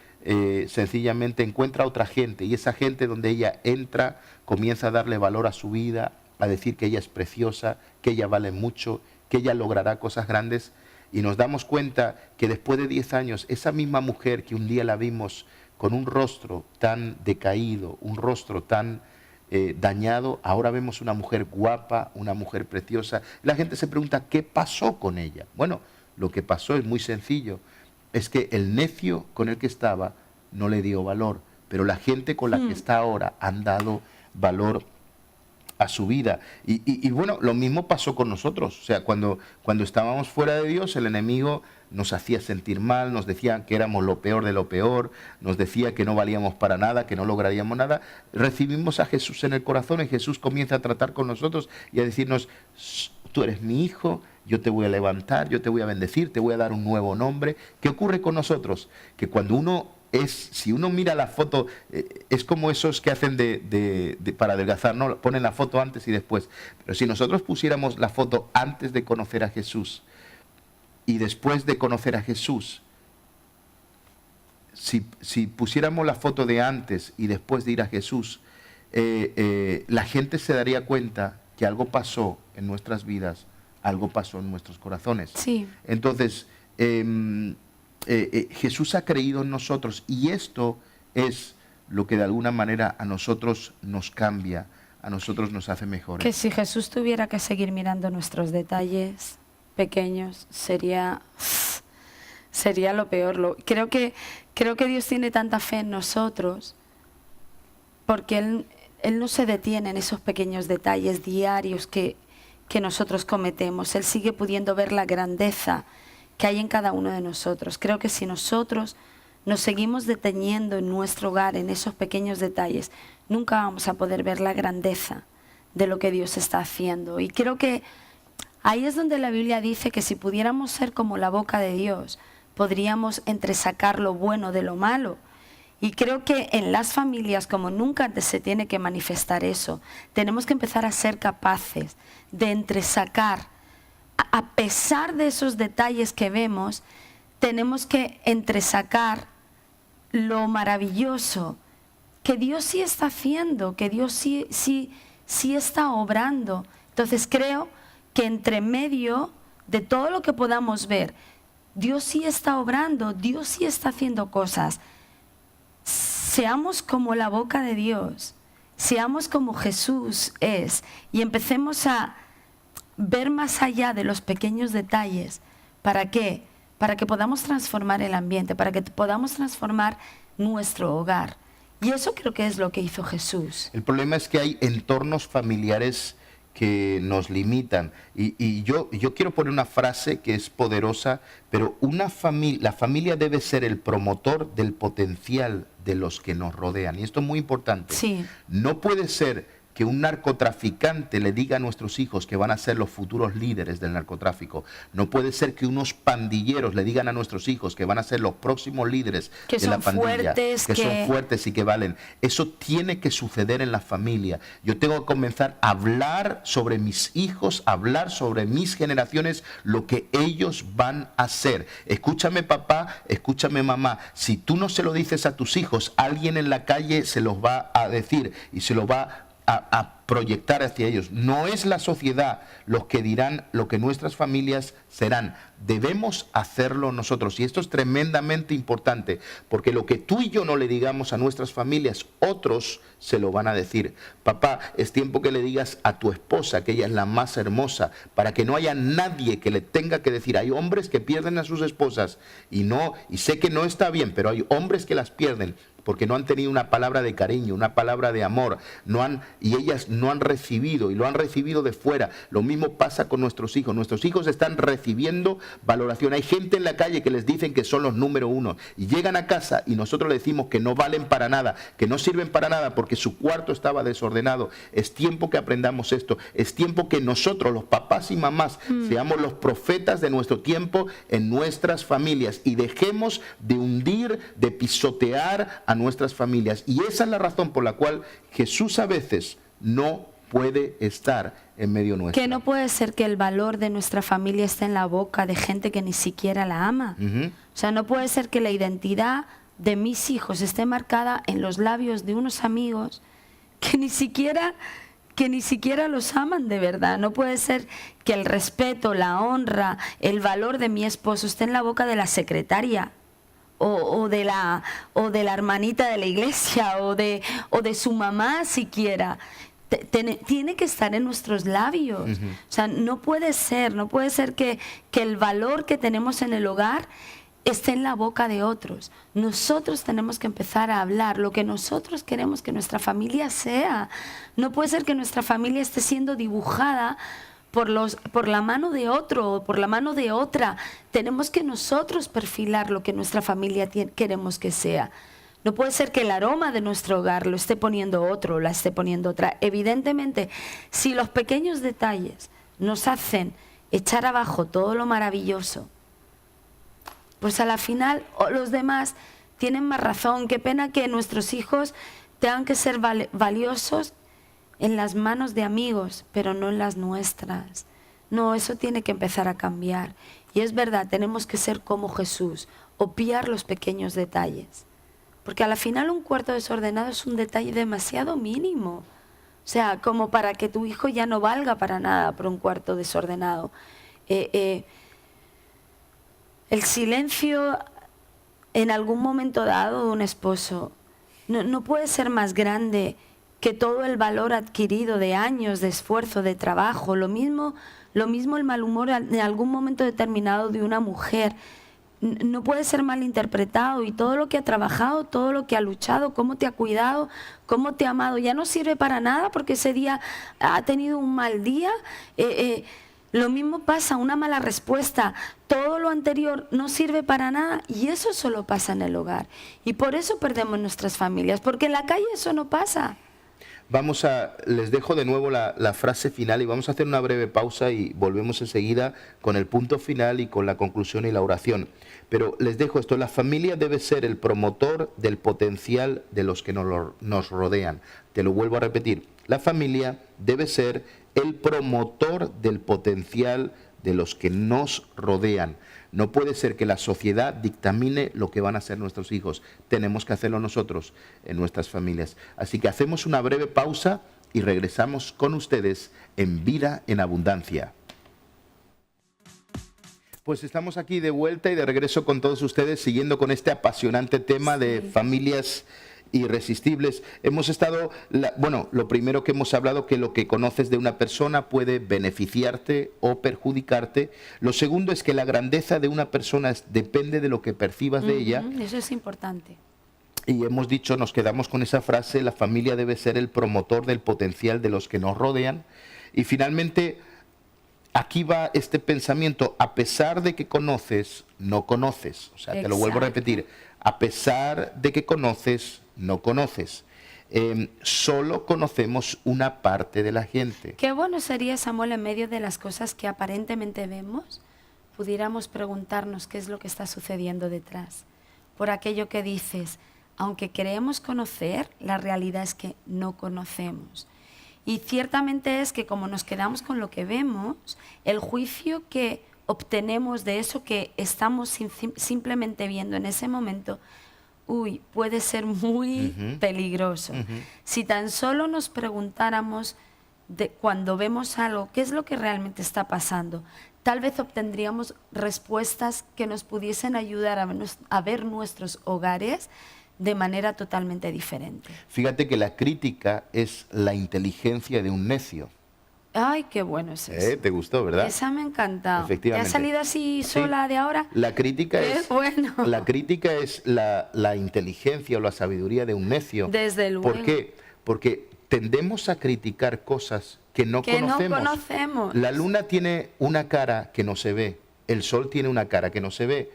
Speaker 2: sencillamente encuentra a otra gente y esa gente donde ella entra comienza a darle valor a su vida, a decir que ella es preciosa, que ella vale mucho, que ella logrará cosas grandes y nos damos cuenta que después de 10 años esa misma mujer que un día la vimos con un rostro tan decaído, un rostro tan dañado, ahora vemos una mujer guapa, una mujer preciosa. La gente se pregunta, ¿qué pasó con ella? Bueno, lo que pasó es muy sencillo, es que el necio con el que estaba no le dio valor, pero la gente con la que está ahora han dado valor a su vida. Y bueno, lo mismo pasó con nosotros. O sea, cuando estábamos fuera de Dios, el enemigo nos hacía sentir mal, nos decía que éramos lo peor de lo peor, nos decía que no valíamos para nada, que no lograríamos nada. Recibimos a Jesús en el corazón y Jesús comienza a tratar con nosotros y a decirnos, tú eres mi hijo, yo te voy a levantar, yo te voy a bendecir, te voy a dar un nuevo nombre. ¿Qué ocurre con nosotros? Que cuando si uno mira la foto, es como esos que hacen para adelgazar, ¿no? Ponen la foto antes y después. Pero si nosotros pusiéramos la foto antes de conocer a Jesús y después de conocer a Jesús, si pusiéramos la foto de antes y después de ir a Jesús, la gente se daría cuenta que algo pasó en nuestras vidas, algo pasó en nuestros corazones.
Speaker 1: Sí.
Speaker 2: Entonces, Jesús ha creído en nosotros y esto es lo que de alguna manera a nosotros nos cambia, a nosotros nos hace mejores.
Speaker 1: Que si Jesús tuviera que seguir mirando nuestros detalles pequeños, sería lo peor. Creo que Dios tiene tanta fe en nosotros porque Él no se detiene en esos pequeños detalles diarios que nosotros cometemos. Él sigue pudiendo ver la grandeza que hay en cada uno de nosotros. Creo que si nosotros nos seguimos deteniendo en nuestro hogar, en esos pequeños detalles, nunca vamos a poder ver la grandeza de lo que Dios está haciendo. Y creo que ahí es donde la Biblia dice que si pudiéramos ser como la boca de Dios, podríamos entresacar lo bueno de lo malo. Y creo que en las familias, como nunca antes se tiene que manifestar eso, tenemos que empezar a ser capaces de entresacar. A pesar de esos detalles que vemos, tenemos que entresacar lo maravilloso que Dios sí está haciendo, que Dios sí está obrando. Entonces creo que entre medio de todo lo que podamos ver, Dios sí está obrando, Dios sí está haciendo cosas. Seamos como la boca de Dios, seamos como Jesús es y empecemos a ver más allá de los pequeños detalles. ¿Para qué? Para que podamos transformar el ambiente, para que podamos transformar nuestro hogar. Y eso creo que es lo que hizo Jesús.
Speaker 2: El problema es que hay entornos familiares que nos limitan. Y yo quiero poner una frase que es poderosa, pero la familia debe ser el promotor del potencial de los que nos rodean. Y esto es muy importante.
Speaker 1: Sí.
Speaker 2: No puede ser que un narcotraficante le diga a nuestros hijos que van a ser los futuros líderes del narcotráfico. No puede ser que unos pandilleros le digan a nuestros hijos que van a ser los próximos líderes de la pandilla, que son fuertes y que valen. Eso tiene que suceder en la familia. Yo tengo que comenzar a hablar sobre mis hijos, hablar sobre mis generaciones, lo que ellos van a hacer. Escúchame papá, escúchame mamá. Si tú no se lo dices a tus hijos, alguien en la calle se los va a decir y se lo va a proyectar hacia ellos. No es la sociedad los que dirán lo que nuestras familias serán. Debemos hacerlo nosotros. Y esto es tremendamente importante, porque lo que tú y yo no le digamos a nuestras familias, otros se lo van a decir. Papá, es tiempo que le digas a tu esposa que ella es la más hermosa, para que no haya nadie que le tenga que decir. Hay hombres que pierden a sus esposas y sé que no está bien, pero hay hombres que las pierden porque no han tenido una palabra de cariño, una palabra de amor, y ellas no han recibido, y lo han recibido de fuera. Lo mismo pasa con nuestros hijos. Nuestros hijos están recibiendo valoración. Hay gente en la calle que les dicen que son los número uno, y llegan a casa y nosotros les decimos que no valen para nada, que no sirven para nada porque su cuarto estaba desordenado. Es tiempo que aprendamos esto. Es tiempo que nosotros, los papás y mamás, seamos los profetas de nuestro tiempo en nuestras familias y dejemos de hundir, de pisotear a nuestras familias. Y esa es la razón por la cual Jesús a veces no puede estar en medio nuestro.
Speaker 1: Que no puede ser que el valor de nuestra familia esté en la boca de gente que ni siquiera la ama. O sea, no puede ser que la identidad de mis hijos esté marcada en los labios de unos amigos que ni siquiera los aman de verdad. No puede ser que el respeto, la honra, el valor de mi esposo esté en la boca de la secretaria o de la hermanita de la iglesia o de su mamá siquiera. Tiene que estar en nuestros labios. O sea, no puede ser que el valor que tenemos en el hogar esté en la boca de otros. Nosotros tenemos que empezar a hablar lo que nosotros queremos que nuestra familia sea. No puede ser que nuestra familia esté siendo dibujada por la mano de otro o por la mano de otra. Tenemos que nosotros perfilar lo que nuestra familia queremos que sea. No puede ser que el aroma de nuestro hogar lo esté poniendo otro o la esté poniendo otra. Evidentemente, si los pequeños detalles nos hacen echar abajo todo lo maravilloso, pues a la final los demás tienen más razón. Qué pena que nuestros hijos tengan que ser valiosos en las manos de amigos, pero no en las nuestras. No, eso tiene que empezar a cambiar. Y es verdad, tenemos que ser como Jesús, obviar los pequeños detalles. Porque a la final un cuarto desordenado es un detalle demasiado mínimo. O sea, como para que tu hijo ya no valga para nada por un cuarto desordenado. El silencio en algún momento dado de un esposo no puede ser más grande que todo el valor adquirido de años de esfuerzo, de trabajo. Lo mismo el mal humor en algún momento determinado de una mujer. No puede ser malinterpretado, y todo lo que ha trabajado, todo lo que ha luchado, cómo te ha cuidado, cómo te ha amado, ya no sirve para nada porque ese día ha tenido un mal día. Lo mismo pasa, una mala respuesta, todo lo anterior no sirve para nada, y eso solo pasa en el hogar. Y por eso perdemos nuestras familias, porque en la calle eso no pasa.
Speaker 2: Les dejo de nuevo la frase final y vamos a hacer una breve pausa y volvemos enseguida con el punto final y con la conclusión y la oración. Pero les dejo esto: la familia debe ser el promotor del potencial de los que nos rodean. Te lo vuelvo a repetir, la familia debe ser el promotor del potencial de los que nos rodean. No puede ser que la sociedad dictamine lo que van a ser nuestros hijos. Tenemos que hacerlo nosotros en nuestras familias. Así que hacemos una breve pausa y regresamos con ustedes en Vida en Abundancia. Pues estamos aquí de vuelta y de regreso con todos ustedes, siguiendo con este apasionante tema de familias irresistibles. Hemos estado, lo primero que hemos hablado, que lo que conoces de una persona puede beneficiarte o perjudicarte. Lo segundo es que la grandeza de una persona depende de lo que percibas de ella.
Speaker 1: Eso es importante.
Speaker 2: Y hemos dicho, nos quedamos con esa frase: la familia debe ser el promotor del potencial de los que nos rodean. Y finalmente, aquí va este pensamiento: a pesar de que conoces, no conoces. O sea, te lo vuelvo a repetir: a pesar de que conoces, no conoces. Solo conocemos una parte de la gente.
Speaker 1: Qué bueno sería, Samuel, en medio de las cosas que aparentemente vemos, pudiéramos preguntarnos qué es lo que está sucediendo detrás. Por aquello que dices, aunque creemos conocer, la realidad es que no conocemos. Y ciertamente es que como nos quedamos con lo que vemos, el juicio que obtenemos de eso que estamos simplemente viendo en ese momento uy, puede ser muy peligroso. Si tan solo nos preguntáramos cuando vemos algo, ¿qué es lo que realmente está pasando? Tal vez obtendríamos respuestas que nos pudiesen ayudar a ver nuestros hogares de manera totalmente diferente.
Speaker 2: Fíjate que la crítica es la inteligencia de un necio.
Speaker 1: Ay, qué bueno es eso.
Speaker 2: ¿Te gustó, verdad?
Speaker 1: Esa me ha encantado.
Speaker 2: Efectivamente.
Speaker 1: ¿Te ha salido así sola de ahora?
Speaker 2: La crítica
Speaker 1: Qué
Speaker 2: es
Speaker 1: bueno.
Speaker 2: la crítica es la inteligencia o la sabiduría de un necio.
Speaker 1: Desde luego.
Speaker 2: ¿Por qué? Porque tendemos a criticar cosas que no conocemos. La luna tiene una cara que no se ve. El sol tiene una cara que no se ve.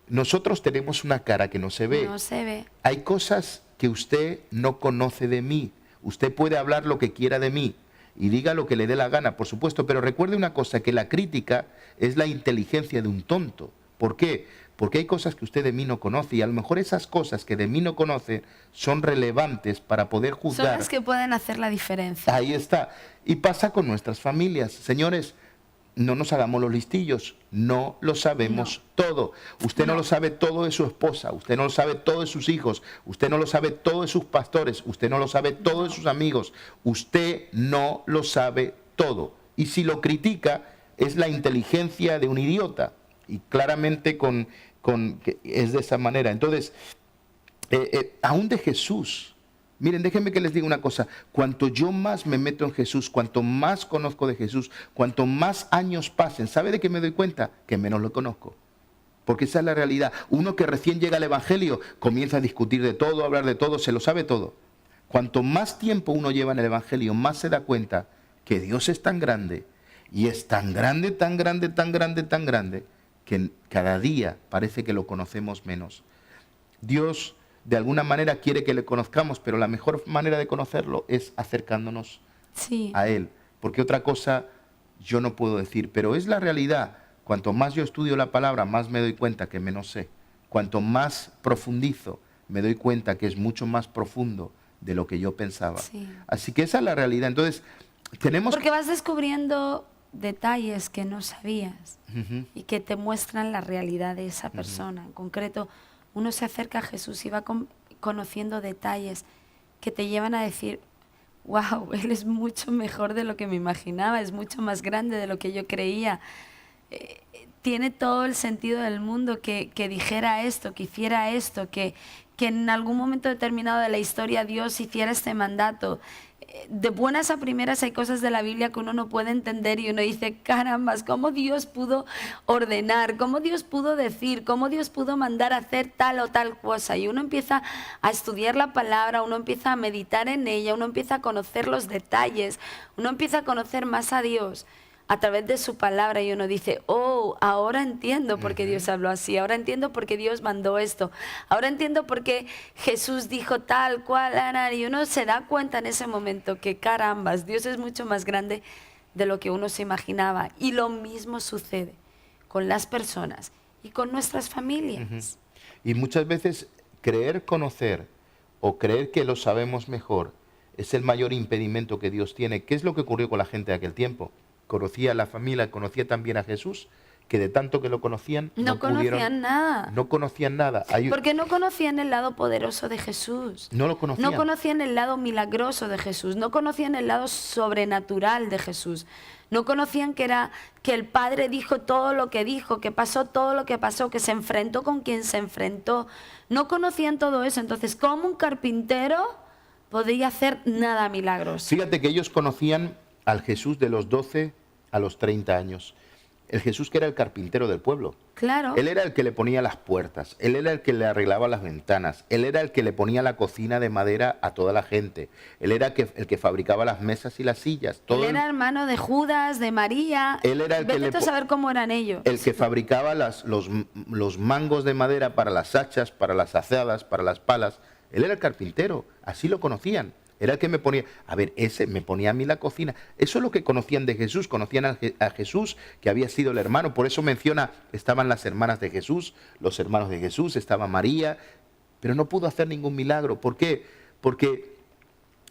Speaker 2: Nosotros tenemos una cara que no se ve.
Speaker 1: No se ve.
Speaker 2: Hay cosas que usted no conoce de mí. Usted puede hablar lo que quiera de mí y diga lo que le dé la gana, por supuesto, pero recuerde una cosa, que la crítica es la inteligencia de un tonto. ¿Por qué? Porque hay cosas que usted de mí no conoce y a lo mejor esas cosas que de mí no conoce son relevantes para poder juzgar.
Speaker 1: Son las que pueden hacer la diferencia.
Speaker 2: Ahí está. Y pasa con nuestras familias. Señores, no nos hagamos los listillos, no lo sabemos todo. Usted no lo sabe todo de su esposa, usted no lo sabe todo de sus hijos, usted no lo sabe todo de sus pastores, usted no lo sabe todo de sus amigos, usted no lo sabe todo. Y si lo critica, es la inteligencia de un idiota. Y claramente es de esa manera. Entonces, aún de Jesús. Miren, déjenme que les diga una cosa, cuanto yo más me meto en Jesús, cuanto más conozco de Jesús, cuanto más años pasen, ¿sabe de qué me doy cuenta? Que menos lo conozco. Porque esa es la realidad. Uno que recién llega al Evangelio comienza a discutir de todo, a hablar de todo, se lo sabe todo. Cuanto más tiempo uno lleva en el Evangelio, más se da cuenta que Dios es tan grande, y es tan grande, tan grande, tan grande, tan grande, que cada día parece que lo conocemos menos. Dios de alguna manera quiere que le conozcamos, pero la mejor manera de conocerlo es acercándonos a Él. Porque otra cosa yo no puedo decir, pero es la realidad. Cuanto más yo estudio la palabra, más me doy cuenta que menos sé. Cuanto más profundizo, me doy cuenta que es mucho más profundo de lo que yo pensaba.
Speaker 1: Sí.
Speaker 2: Así que esa es la realidad. Entonces,
Speaker 1: porque vas descubriendo detalles que no sabías y que te muestran la realidad de esa persona. En concreto, uno se acerca a Jesús y va conociendo detalles que te llevan a decir, wow, Él es mucho mejor de lo que me imaginaba, es mucho más grande de lo que yo creía. Tiene todo el sentido del mundo que dijera esto, que hiciera esto, que en algún momento determinado de la historia Dios hiciera este mandato. De buenas a primeras hay cosas de la Biblia que uno no puede entender y uno dice, carambas, ¿cómo Dios pudo ordenar? ¿Cómo Dios pudo decir? ¿Cómo Dios pudo mandar a hacer tal o tal cosa? Y uno empieza a estudiar la palabra, uno empieza a meditar en ella, uno empieza a conocer los detalles, uno empieza a conocer más a Dios a través de su palabra y uno dice, oh, ahora entiendo por qué Dios habló así, ahora entiendo por qué Dios mandó esto, ahora entiendo por qué Jesús dijo tal cual, y uno se da cuenta en ese momento que carambas, Dios es mucho más grande de lo que uno se imaginaba. Y lo mismo sucede con las personas y con nuestras familias.
Speaker 2: Y muchas veces creer conocer o creer que lo sabemos mejor es el mayor impedimento que Dios tiene. ¿Qué es lo que ocurrió con la gente de aquel tiempo? Conocía a la familia, conocía también a Jesús, que de tanto que lo conocían,
Speaker 1: no conocían nada.
Speaker 2: No conocían nada.
Speaker 1: Porque no conocían el lado poderoso de Jesús.
Speaker 2: No lo conocían.
Speaker 1: No conocían el lado milagroso de Jesús. No conocían el lado sobrenatural de Jesús. No conocían que el Padre dijo todo lo que dijo, que pasó todo lo que pasó, que se enfrentó con quien se enfrentó. No conocían todo eso. Entonces, ¿cómo un carpintero podría hacer nada milagroso?
Speaker 2: Fíjate que ellos conocían al Jesús de los 12 a los 30 años. El Jesús que era el carpintero del pueblo.
Speaker 1: Claro.
Speaker 2: Él era el que le ponía las puertas, él era el que le arreglaba las ventanas, él era el que le ponía la cocina de madera a toda la gente, él era el que fabricaba las mesas y las sillas.
Speaker 1: Él era hermano de Judas, de María.
Speaker 2: Él era el
Speaker 1: Vete a saber cómo eran ellos.
Speaker 2: El que fabricaba los mangos de madera para las hachas, para las azadas, para las palas. Él era el carpintero, así lo conocían. Era el que me ponía, ese me ponía a mí la cocina. Eso es lo que conocían de Jesús, conocían a Jesús, que había sido el hermano. Por eso menciona, estaban las hermanas de Jesús, los hermanos de Jesús, estaba María, pero no pudo hacer ningún milagro. ¿Por qué? Porque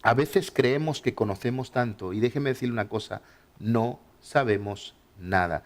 Speaker 2: a veces creemos que conocemos tanto, y déjeme decirle una cosa, no sabemos nada.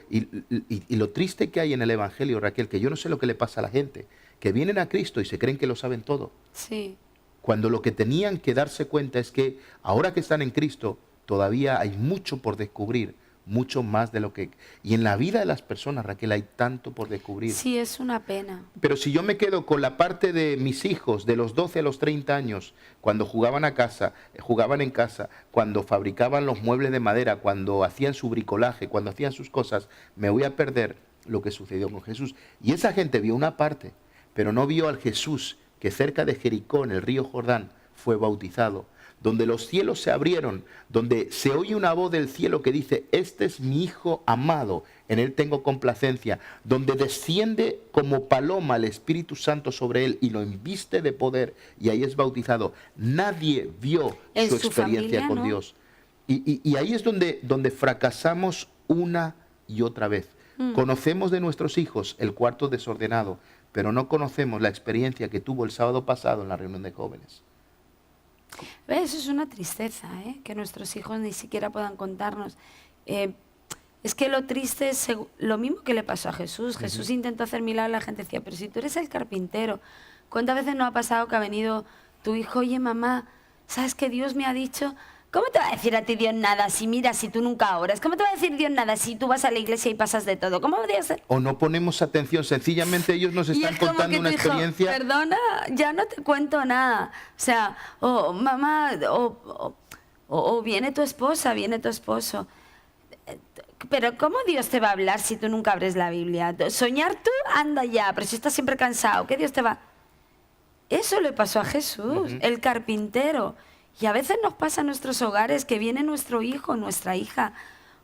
Speaker 2: Y lo triste que hay en el Evangelio, Raquel, que yo no sé lo que le pasa a la gente, que vienen a Cristo y se creen que lo saben todo.
Speaker 1: Sí.
Speaker 2: Cuando lo que tenían que darse cuenta es que ahora que están en Cristo, todavía hay mucho por descubrir, mucho más de lo que... Y en la vida de las personas, Raquel, hay tanto por descubrir.
Speaker 1: Sí, es una pena.
Speaker 2: Pero si yo me quedo con la parte de mis hijos, de los 12 a los 30 años, cuando jugaban en casa, cuando fabricaban los muebles de madera, cuando hacían su bricolaje, cuando hacían sus cosas, me voy a perder lo que sucedió con Jesús. Y esa gente vio una parte, pero no vio al Jesús que cerca de Jericó, en el río Jordán, fue bautizado, donde los cielos se abrieron, donde se oye una voz del cielo que dice, este es mi Hijo amado, en él tengo complacencia, donde desciende como paloma el Espíritu Santo sobre él y lo inviste de poder, y ahí es bautizado. Nadie vio su experiencia con Dios. Y ahí es donde fracasamos una y otra vez. Conocemos de nuestros hijos el cuarto desordenado, pero no conocemos la experiencia que tuvo el sábado pasado en la reunión de jóvenes.
Speaker 1: Eso es una tristeza, que nuestros hijos ni siquiera puedan contarnos. Es que lo triste es lo mismo que le pasó a Jesús. Jesús intentó hacer milagros, la gente decía, pero si tú eres el carpintero, ¿cuántas veces nos ha pasado que ha venido tu hijo, oye mamá, ¿sabes que Dios me ha dicho? ¿Cómo te va a decir a ti Dios nada si mira, si tú nunca oras? ¿Cómo te va a decir Dios nada si tú vas a la iglesia y pasas de todo? ¿Cómo podría ser?
Speaker 2: O no ponemos atención, sencillamente ellos nos están contando una experiencia.
Speaker 1: Perdona, ya no te cuento nada. O sea, mamá, o viene tu esposa, viene tu esposo. Pero ¿cómo Dios te va a hablar si tú nunca abres la Biblia? Soñar tú, anda ya, pero si estás siempre cansado, ¿qué Dios te va? Eso le pasó a Jesús, el carpintero. Y a veces nos pasa en nuestros hogares que viene nuestro hijo, nuestra hija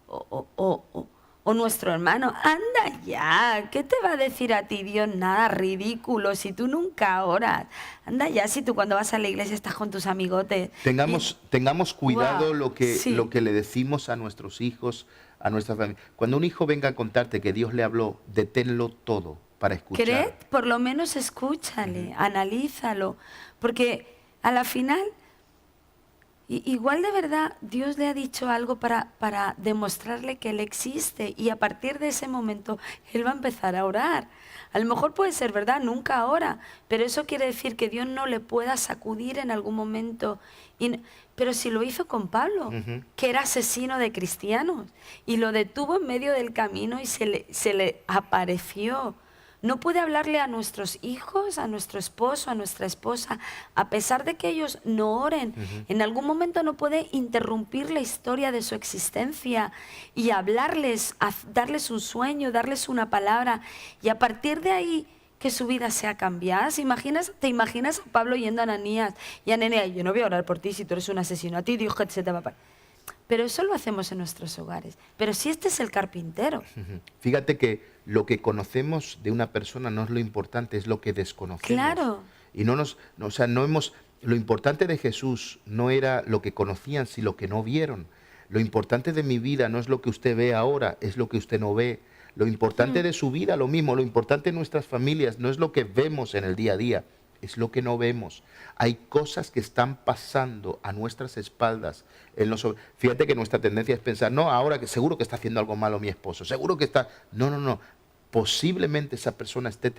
Speaker 1: o nuestro hermano. Anda ya, ¿qué te va a decir a ti Dios? Nada, ridículo, si tú nunca oras. Anda ya, si tú cuando vas a la iglesia estás con tus amigotes.
Speaker 2: Tengamos cuidado
Speaker 1: Wow,
Speaker 2: lo que le decimos a nuestros hijos, a nuestra familia. Cuando un hijo venga a contarte que Dios le habló, deténlo todo para escuchar.
Speaker 1: ¿Creed? Por lo menos escúchale, analízalo, porque a la final... Igual de verdad Dios le ha dicho algo para demostrarle que Él existe y a partir de ese momento Él va a empezar a orar. A lo mejor puede ser verdad, nunca ora, pero eso quiere decir que Dios no le pueda sacudir en algún momento. Pero si lo hizo con Pablo, que era asesino de cristianos, y lo detuvo en medio del camino y se le apareció. No puede hablarle a nuestros hijos, a nuestro esposo, a nuestra esposa, a pesar de que ellos no oren. En algún momento no puede interrumpir la historia de su existencia y hablarles, darles un sueño, darles una palabra y a partir de ahí que su vida sea cambiada. ¿Te imaginas a Pablo yendo a Ananías y a Ananías, yo no voy a orar por ti si tú eres un asesino, a ti Dios que se te va a parar? Pero eso lo hacemos en nuestros hogares. Pero si este es el carpintero.
Speaker 2: Fíjate que lo que conocemos de una persona no es lo importante, es lo que desconocemos.
Speaker 1: Claro.
Speaker 2: Y lo importante de Jesús no era lo que conocían, sino lo que no vieron. Lo importante de mi vida no es lo que usted ve ahora, es lo que usted no ve. Lo importante de su vida, lo mismo. Lo importante de nuestras familias no es lo que vemos en el día a día, es lo que no vemos. Hay cosas que están pasando a nuestras espaldas. Fíjate que nuestra tendencia es pensar, no, ahora que seguro que está haciendo algo malo mi esposo, seguro que está... No. Posiblemente esa persona esté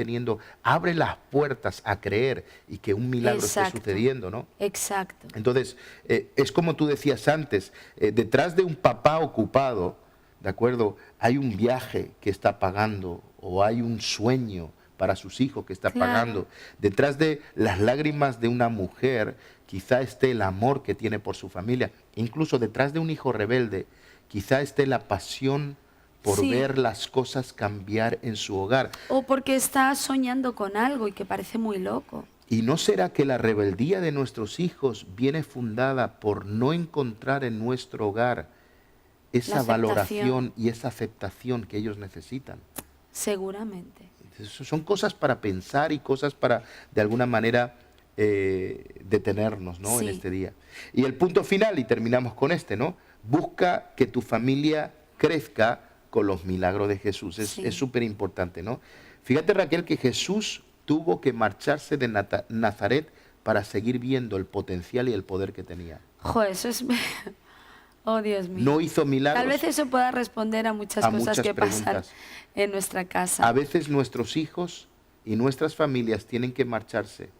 Speaker 2: abre las puertas a creer y que un milagro esté sucediendo, ¿no?
Speaker 1: Exacto.
Speaker 2: Entonces, es como tú decías antes, detrás de un papá ocupado, ¿de acuerdo? Hay un viaje que está pagando o hay un sueño para sus hijos que está pagando. Detrás de las lágrimas de una mujer, quizá esté el amor que tiene por su familia. Incluso detrás de un hijo rebelde, quizá esté la pasión por ver las cosas cambiar en su hogar.
Speaker 1: O porque está soñando con algo y que parece muy loco.
Speaker 2: ¿Y no será que la rebeldía de nuestros hijos viene fundada por no encontrar en nuestro hogar esa valoración y esa aceptación que ellos necesitan?
Speaker 1: Seguramente.
Speaker 2: Son cosas para pensar y cosas para, de alguna manera, detenernos, ¿no? En este día. Y el punto final, y terminamos con ¿no? Busca que tu familia crezca con los milagros de Jesús. Es súper importante, ¿no? Fíjate, Raquel, que Jesús tuvo que marcharse de Nazaret para seguir viendo el potencial y el poder que tenía.
Speaker 1: Eso es... Oh, Dios mío.
Speaker 2: No hizo milagros.
Speaker 1: Tal vez eso pueda responder a muchas
Speaker 2: A
Speaker 1: cosas
Speaker 2: muchas
Speaker 1: que pasan
Speaker 2: preguntas.
Speaker 1: en nuestra casa.
Speaker 2: A veces nuestros hijos y nuestras familias tienen que marcharse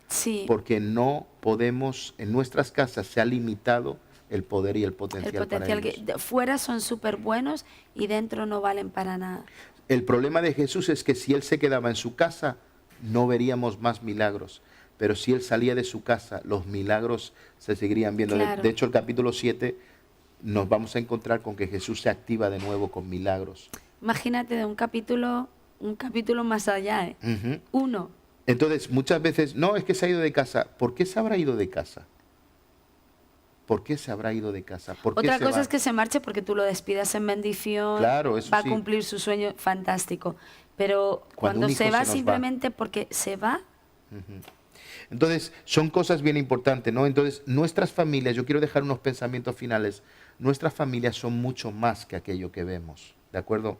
Speaker 1: Sí,
Speaker 2: porque no podemos, en nuestras casas se ha limitado el poder y el
Speaker 1: el
Speaker 2: potencial
Speaker 1: potencial
Speaker 2: para
Speaker 1: que
Speaker 2: ellos.
Speaker 1: de fuera son súper buenos y dentro no valen para nada.
Speaker 2: El problema de Jesús es que si Él se quedaba en su casa, no veríamos más milagros. Pero si Él salía de su casa, los milagros se seguirían viendo.
Speaker 1: Claro.
Speaker 2: De hecho, el capítulo 7 nos vamos a encontrar con que Jesús se activa de nuevo con milagros.
Speaker 1: Imagínate de un capítulo más allá, ¿eh?
Speaker 2: Ujú.
Speaker 1: Uno.
Speaker 2: Entonces, muchas veces, no, es que se ha ido de casa. ¿Por qué se habrá ido de casa? ¿Por qué se habrá ido de casa? ¿Por qué
Speaker 1: Otra
Speaker 2: se
Speaker 1: cosa
Speaker 2: va?
Speaker 1: es que se marche porque tú lo despidas en bendición,
Speaker 2: Claro, eso
Speaker 1: va
Speaker 2: sí.
Speaker 1: a cumplir su sueño, fantástico. Pero cuando
Speaker 2: un hijo
Speaker 1: se va
Speaker 2: se nos va.
Speaker 1: simplemente porque se va,
Speaker 2: Entonces, son cosas bien importantes, ¿no? Entonces, nuestras familias, yo quiero dejar unos pensamientos finales, nuestras familias son mucho más que aquello que vemos, ¿de acuerdo?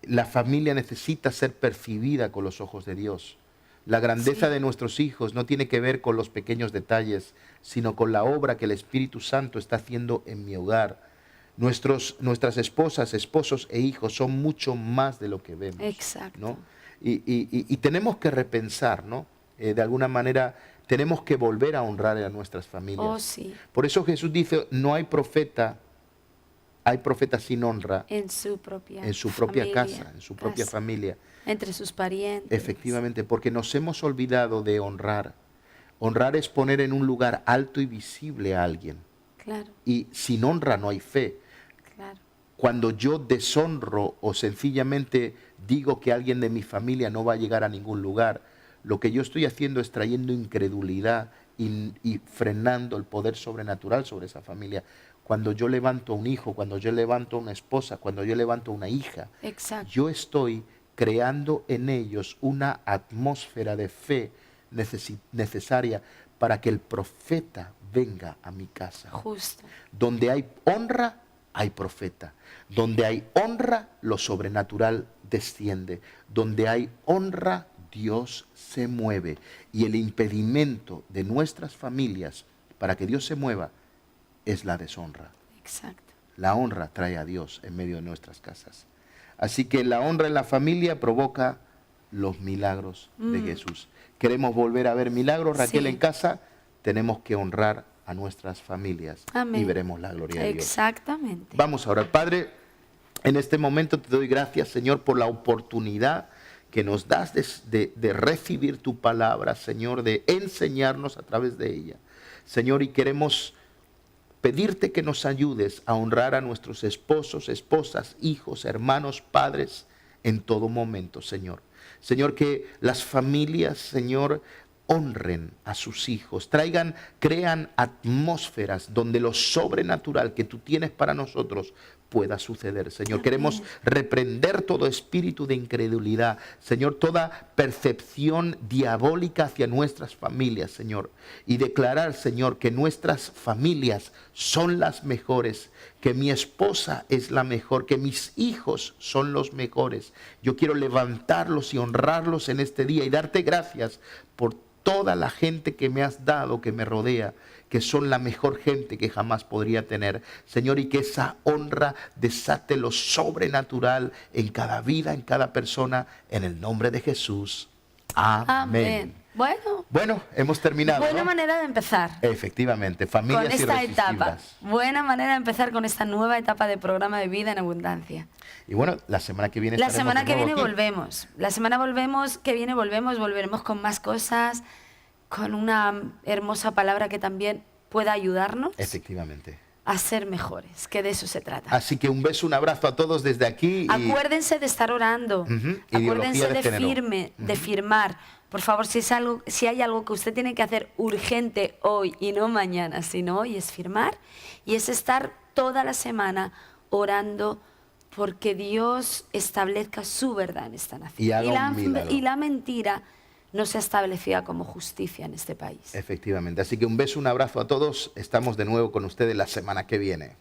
Speaker 2: La familia necesita ser percibida con los ojos de Dios. La grandeza
Speaker 1: Sí.
Speaker 2: de nuestros hijos no tiene que ver con los pequeños detalles, sino con la obra que el Espíritu Santo está haciendo en mi hogar. Nuestras esposas, esposos e hijos son mucho más de lo que vemos.
Speaker 1: Exacto.
Speaker 2: ¿No? Y tenemos que repensar, ¿no? De alguna manera tenemos que volver a honrar a nuestras familias.
Speaker 1: Oh, sí,
Speaker 2: Por eso Jesús dice, no hay profeta sin honra
Speaker 1: en su propia
Speaker 2: propia
Speaker 1: familia,
Speaker 2: casa, en su propia
Speaker 1: casa,
Speaker 2: familia.
Speaker 1: entre sus parientes.
Speaker 2: Efectivamente, porque nos hemos olvidado de honrar. Honrar es poner en un lugar alto y visible a alguien.
Speaker 1: Claro,
Speaker 2: Y sin honra no hay fe.
Speaker 1: claro.
Speaker 2: Cuando yo deshonro o sencillamente digo que alguien de mi familia no va a llegar a ningún lugar, lo que yo estoy haciendo es trayendo incredulidad y frenando el poder sobrenatural sobre esa familia. Cuando yo levanto a un hijo, cuando yo levanto a una esposa, cuando yo levanto a una hija,
Speaker 1: Exacto.
Speaker 2: yo estoy creando en ellos una atmósfera de fe necesaria para que el profeta venga a mi casa.
Speaker 1: Justo.
Speaker 2: Donde hay honra, hay profeta. Donde hay honra, lo sobrenatural desciende. Donde hay honra, Dios se mueve. Y el impedimento de nuestras familias para que Dios se mueva es la deshonra.
Speaker 1: Exacto.
Speaker 2: La honra trae a Dios en medio de nuestras casas. Así que la honra en la familia provoca los milagros de Jesús. Queremos volver a ver milagros, Raquel,
Speaker 1: Sí.
Speaker 2: en casa. Tenemos que honrar a nuestras familias
Speaker 1: Amén.
Speaker 2: y veremos la gloria de Dios.
Speaker 1: Exactamente.
Speaker 2: Vamos a orar. Padre, en este momento te doy gracias, Señor, por la oportunidad que nos das de recibir tu palabra, Señor, de enseñarnos a través de ella. Señor, y queremos pedirte que nos ayudes a honrar a nuestros esposos, esposas, hijos, hermanos, padres, en todo momento, Señor. Señor, que las familias, Señor, honren a sus hijos, crean atmósferas donde lo sobrenatural que tú tienes para nosotros pueda suceder. Señor, queremos reprender todo espíritu de incredulidad, Señor, toda percepción diabólica hacia nuestras familias, Señor, y declarar, Señor, que nuestras familias son las mejores, que mi esposa es la mejor, que mis hijos son los mejores. Yo quiero levantarlos y honrarlos en este día y darte gracias por toda la gente que me has dado, que me rodea, que son la mejor gente que jamás podría tener. Señor, y que esa honra desate lo sobrenatural en cada vida, en cada persona, en el nombre de Jesús. Amén.
Speaker 1: Amén.
Speaker 2: Bueno, hemos terminado,
Speaker 1: Buena
Speaker 2: ¿no?
Speaker 1: manera de empezar
Speaker 2: Efectivamente,
Speaker 1: con
Speaker 2: familias
Speaker 1: esta etapa.
Speaker 2: irresistibles.
Speaker 1: Buena manera de empezar con esta nueva etapa de programa de Vida en Abundancia.
Speaker 2: Y bueno, la semana que viene
Speaker 1: La
Speaker 2: estaremos
Speaker 1: semana
Speaker 2: de
Speaker 1: que
Speaker 2: nuevo
Speaker 1: viene
Speaker 2: aquí.
Speaker 1: volvemos. La semana que viene volveremos con más cosas, con una hermosa palabra que también pueda ayudarnos
Speaker 2: Efectivamente.
Speaker 1: a ser mejores, que de eso se trata.
Speaker 2: Así que un beso, un abrazo a todos desde aquí.
Speaker 1: Acuérdense de estar orando.
Speaker 2: Ujú,
Speaker 1: Acuérdense
Speaker 2: ideología de género.
Speaker 1: de firmar. Por favor, si hay algo que usted tiene que hacer urgente hoy y no mañana, sino hoy, es firmar y es estar toda la semana orando porque Dios establezca su verdad en esta nación.
Speaker 2: Y haga un milagro.
Speaker 1: Y la mentira no sea establecida como justicia en este país.
Speaker 2: Efectivamente. Así que un beso, un abrazo a todos. Estamos de nuevo con ustedes la semana que viene.